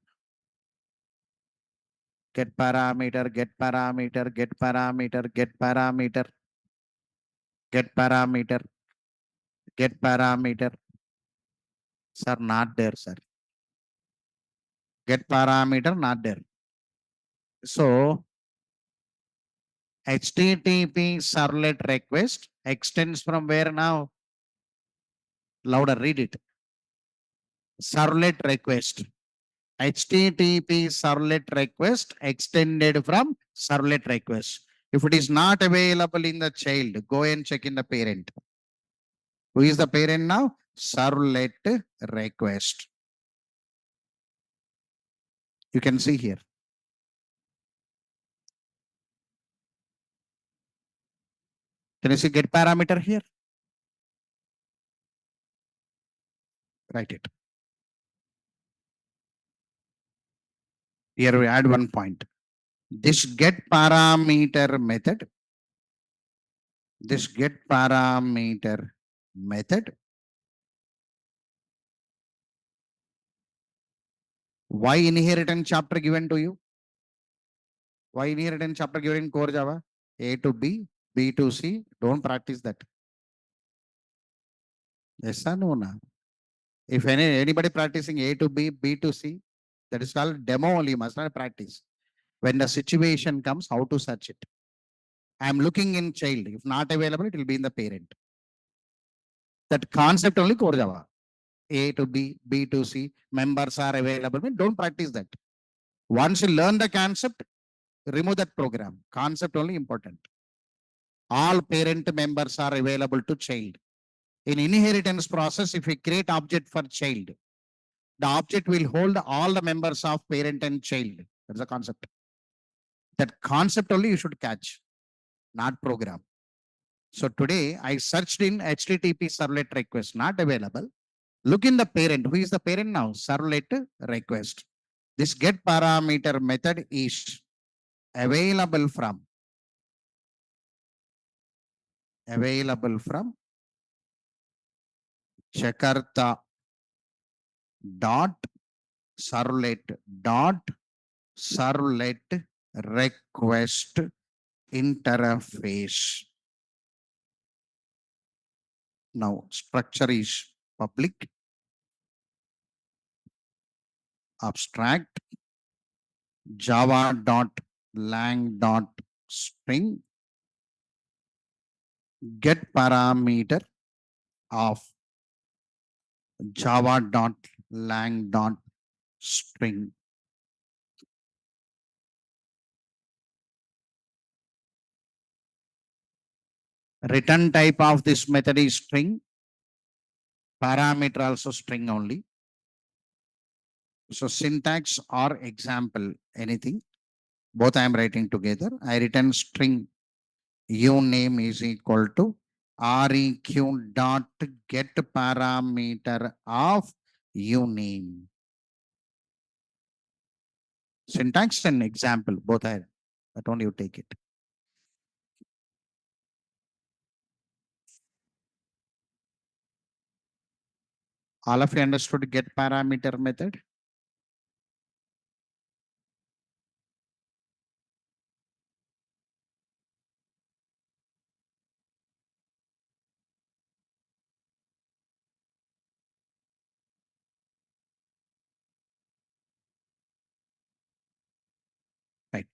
S1: Get parameter, get parameter, get parameter, get parameter, get parameter, get parameter. Sir, not there, sir. Get parameter, not there. So HTTP servlet request extends from where now? Louder, read it. Servlet request. HTTP servlet request extended from servlet request. If it is not available in the child, go and check in the parent. Who is the parent now? Servlet request. You can see here. Can you see get parameter here? Write it. Here we add one point. This get parameter method, why inheritance chapter given to you? Why inheritance chapter given in core Java? A to B, B to C. Don't practice that. Yes or no? Na? If anybody practicing A to B, B to C, that is called demo only. You must not practice. When the situation comes, how to search it. I am looking in child. If not available, it will be in the parent. That concept only core Java. A to B, B to C, members are available. Don't practice that. Once you learn the concept, remove that program. Concept only important. All parent members are available to child. In inheritance process, if we create object for child, the object will hold all the members of parent and child. That's the concept. That concept only you should catch, not program. So today I searched in HTTP servlet request, not available. Look in the parent. Who is the parent now? Servlet request. This get parameter method is available from Jakarta dot servlet request interface. Now structure is public, abstract, java.lang.string, get parameter of java.lang.string. Return type of this method is string. Parameter also string only. So syntax or example, anything. Both I am writing together. I return string uname is equal to req dot get parameter of uname. Syntax and example, both I, but only you take it. All of you understood get parameter method? Right.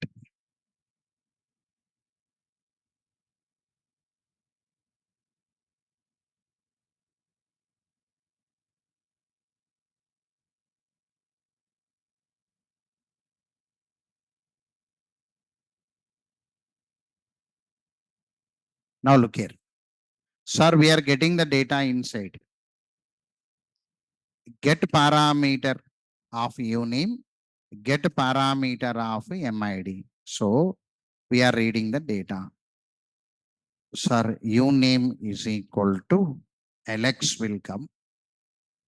S1: Now look here. Sir, we are getting the data inside. Get parameter of uname, get parameter of MID. So we are reading the data. Sir, uname is equal to Alex will come.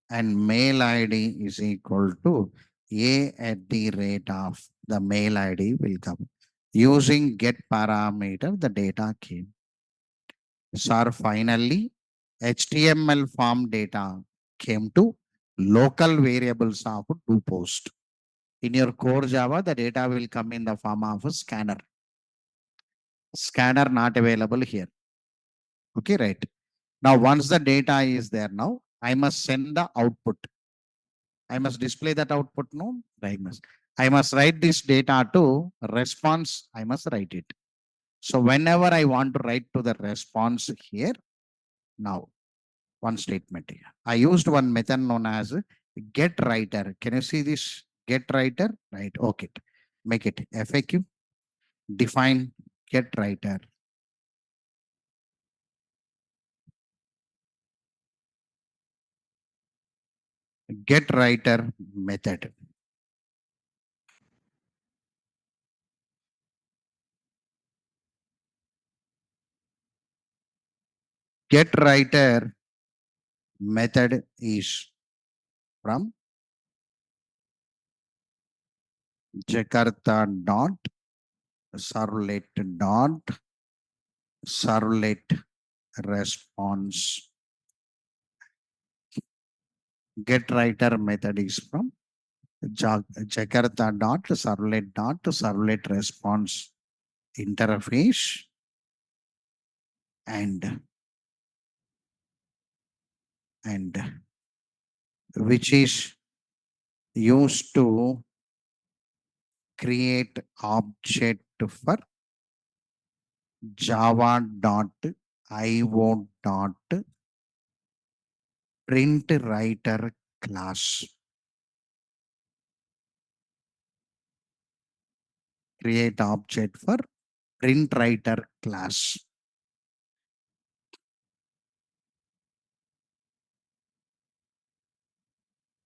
S1: and mail ID is equal to A at the rate of the mail ID will come. Using get parameter, the data came. So finally, HTML form data came to local variables of to post. In your core Java, the data will come in the form of a scanner. Scanner not available here. Okay, right. Now, once the data is there now, I must send the output. I must display that output. No, I must write this data to response. I must write it. So whenever I want to write to the response here, now one statement here. I used one method known as get writer. Can you see this get writer? Right. Okay. Make it FAQ. Define get writer. Get writer method. Get writer method is from Jakarta dot servlet dot servlet response. Get writer method is from Jakarta dot servlet response interface and which is used to create object for java.io dot print writer class. Create object for print writer class.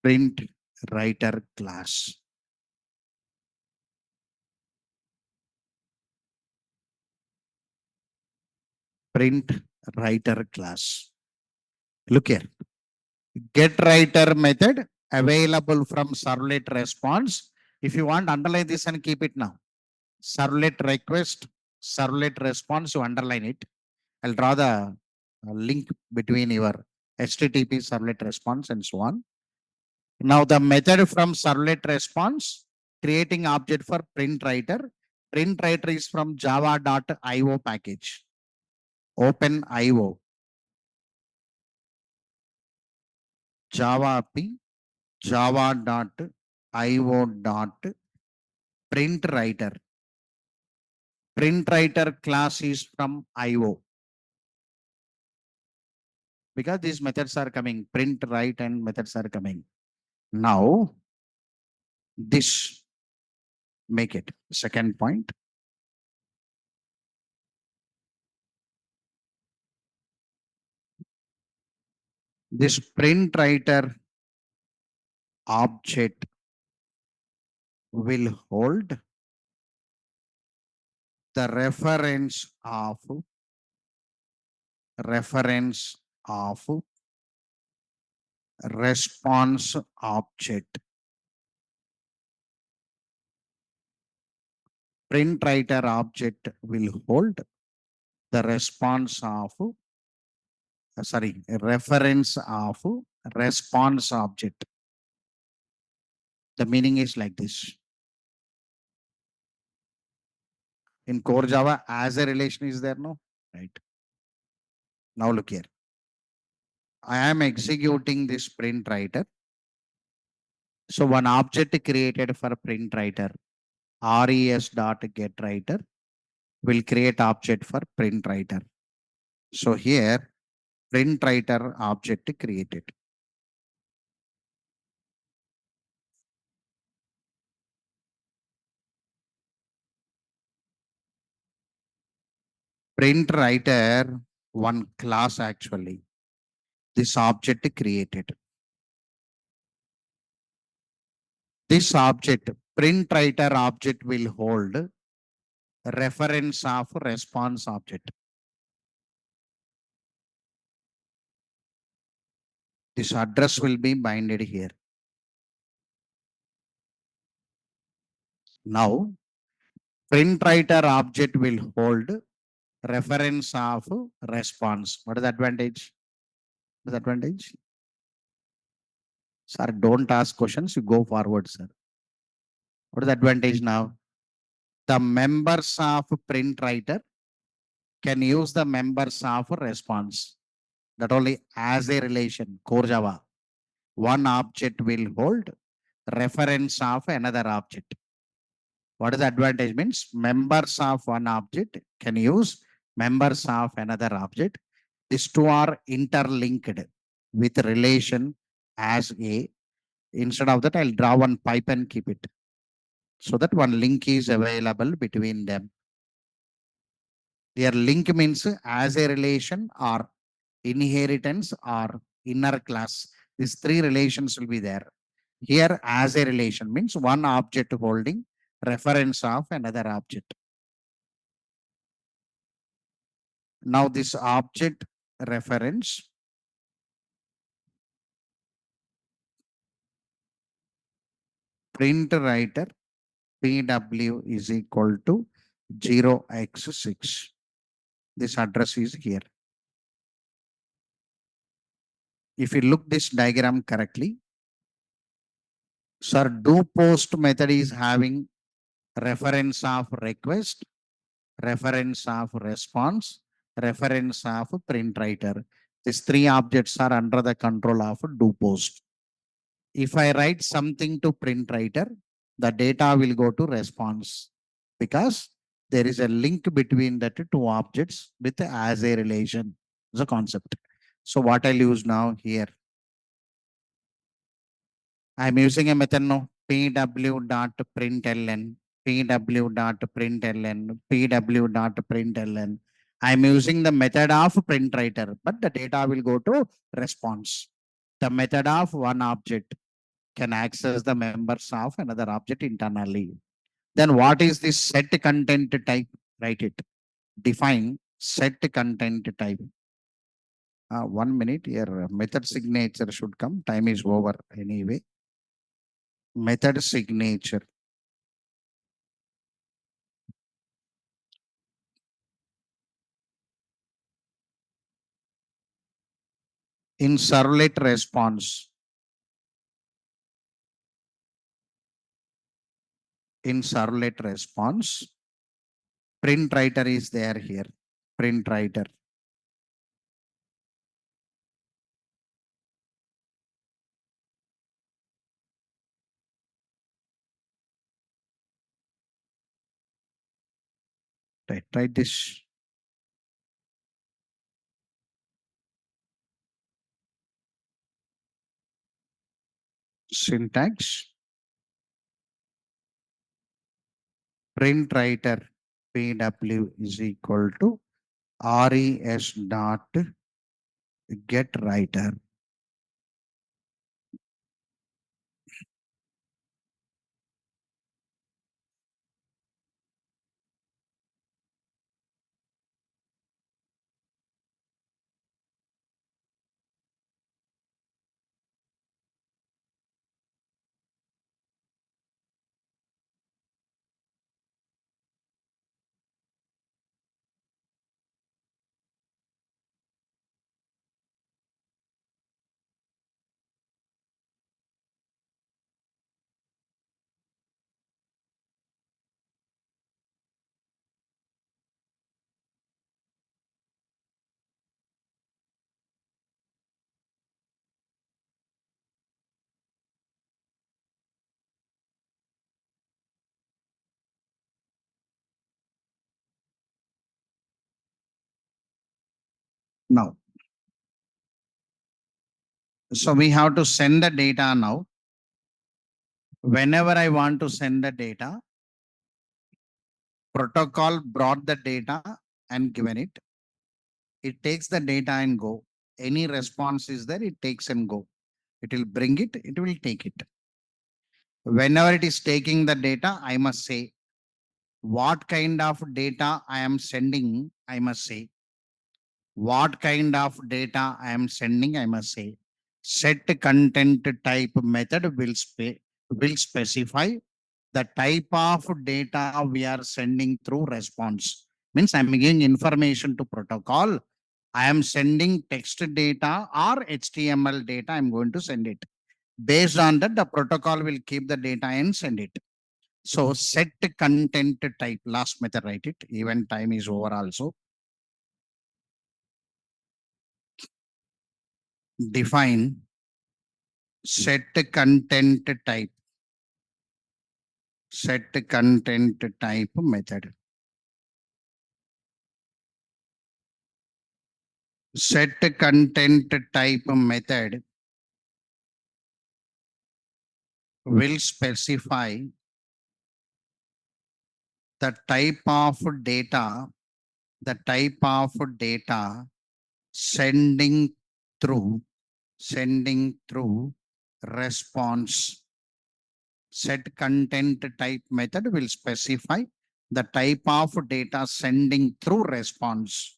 S1: Print writer class. Print writer class. Look here. Get writer method available from servlet response. If you want, underline this and keep it now. Servlet request, servlet response, you underline it. I'll draw the link between your HTTP servlet response and so on. Now the method from servlet response, creating object for print writer. Print writer is from java.io package. Open IO. Java P, java.io dot print writer. Print writer class is from IO. Because these methods are coming, print, write, and methods are coming. Now, this make it second point. This print writer object will hold the reference of response object. Print writer object will hold the response of reference of response object. The meaning is like this. In core Java, as a relation is there, no? Right. Now look here. I am executing this print writer. So one object created for print writer, res dot get writer, will create object for print writer. So here, print writer object created. Print writer, one class actually. This object created. This object, print writer object will hold reference of response object. This address will be binded here. Now, print writer object will hold reference of response. What is the advantage? What is the advantage? Sir, don't ask questions, you go forward, sir. What is the advantage now? The members of print writer can use the members of response. That only as a relation, core Java. One object will hold reference of another object. What is the advantage? Means members of one object can use members of another object. These two are interlinked with relation as a. Instead of that, I'll draw one pipe and keep it so that one link is available between them. Their link means as a relation or inheritance or inner class. These three relations will be there. Here, as a relation means one object holding reference of another object. Now, this object reference print writer PW is equal to 0x6. This address is here. If you look this diagram correctly, sir, do post method is having reference of request, reference of response, reference of print writer. These three objects are under the control of do post. If I write something to print writer, the data will go to response because there is a link between the two objects with as a relation. The concept. So what I'll use now here, I'm using a method now pw.println, pw.println, pw.println. I'm using the method of print writer, but the data will go to response. The method of one object can access the members of another object internally. Then what is this set content type? Write it. Define set content type. 1 minute here. Method signature should come. Time is over anyway. Method signature. In servlet response. In servlet response. Print writer is there here. Print writer. Write this. Syntax. Print writer PW is equal to res dot get writer. Now, so we have to send the data now. Whenever I want to send the data, protocol brought the data and given it. It takes the data and go. Any response is there, it takes and go. It will bring it, it will take it. Whenever it is taking the data, I must say what kind of data I am sending, I must say. What kind of data I am sending, I must say. Set content type method will specify the type of data we are sending through response. Means I'm giving information to protocol. I am sending text data or HTML data. I'm going to send it. Based on that, the protocol will keep the data and send it. So set content type. Last method, write it. Even time is over also. Define set content type. Set content type method. Set content type method will specify the type of data, the type of data sending through, sending through response. Set content type method will specify the type of data sending through response.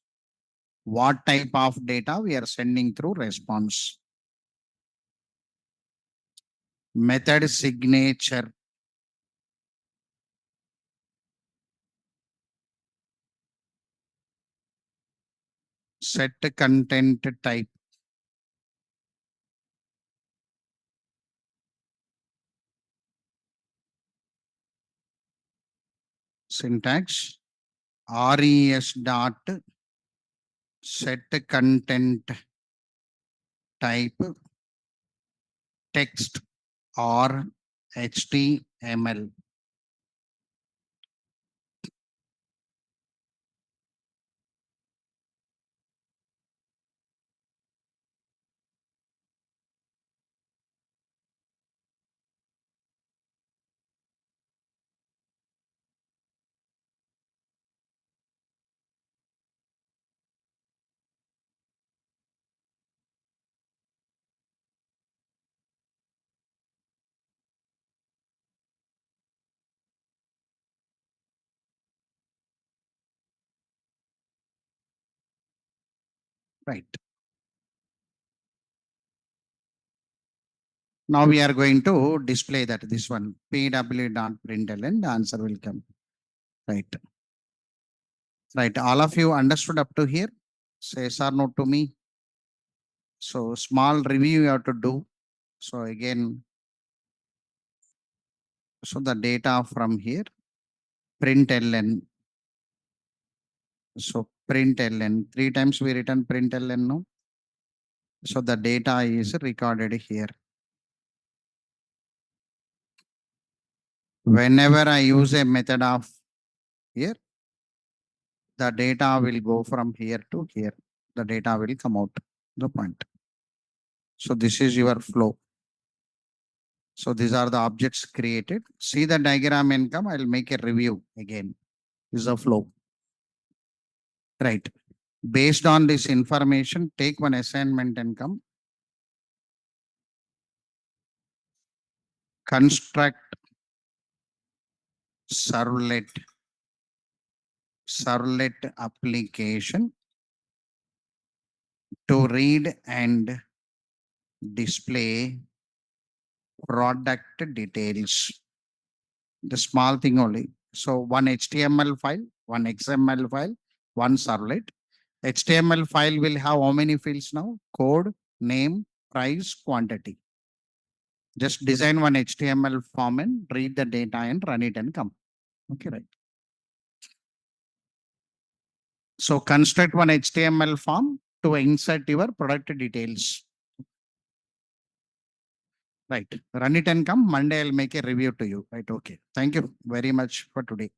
S1: What type of data we are sending through response. Method signature. Set content type. Syntax res dot set content type text or HTML. Right. Now we are going to display that this one pw.println, the answer will come. Right. Right. All of you understood up to here? Say yes or no to me. So small review you have to do. So again, so the data from here, println. So println, three times we written println no. So the data is recorded here. Whenever I use a method of here, the data will go from here to here. The data will come out. The point. So this is your flow. So these are the objects created. See the diagram and come. I'll make a review again. This is a flow. Right. Based on this information, take one assignment and come. Construct servlet application to read and display product details. The small thing only. So one HTML file, one XML file, one servlet. HTML file will have how many fields now? Code, name, price, quantity. Just design one HTML form and read the data and run it and come. Okay, right. So construct one HTML form to insert your product details. Right. Run it and come. Monday I'll make a review to you. Right. Okay. Thank you very much for today.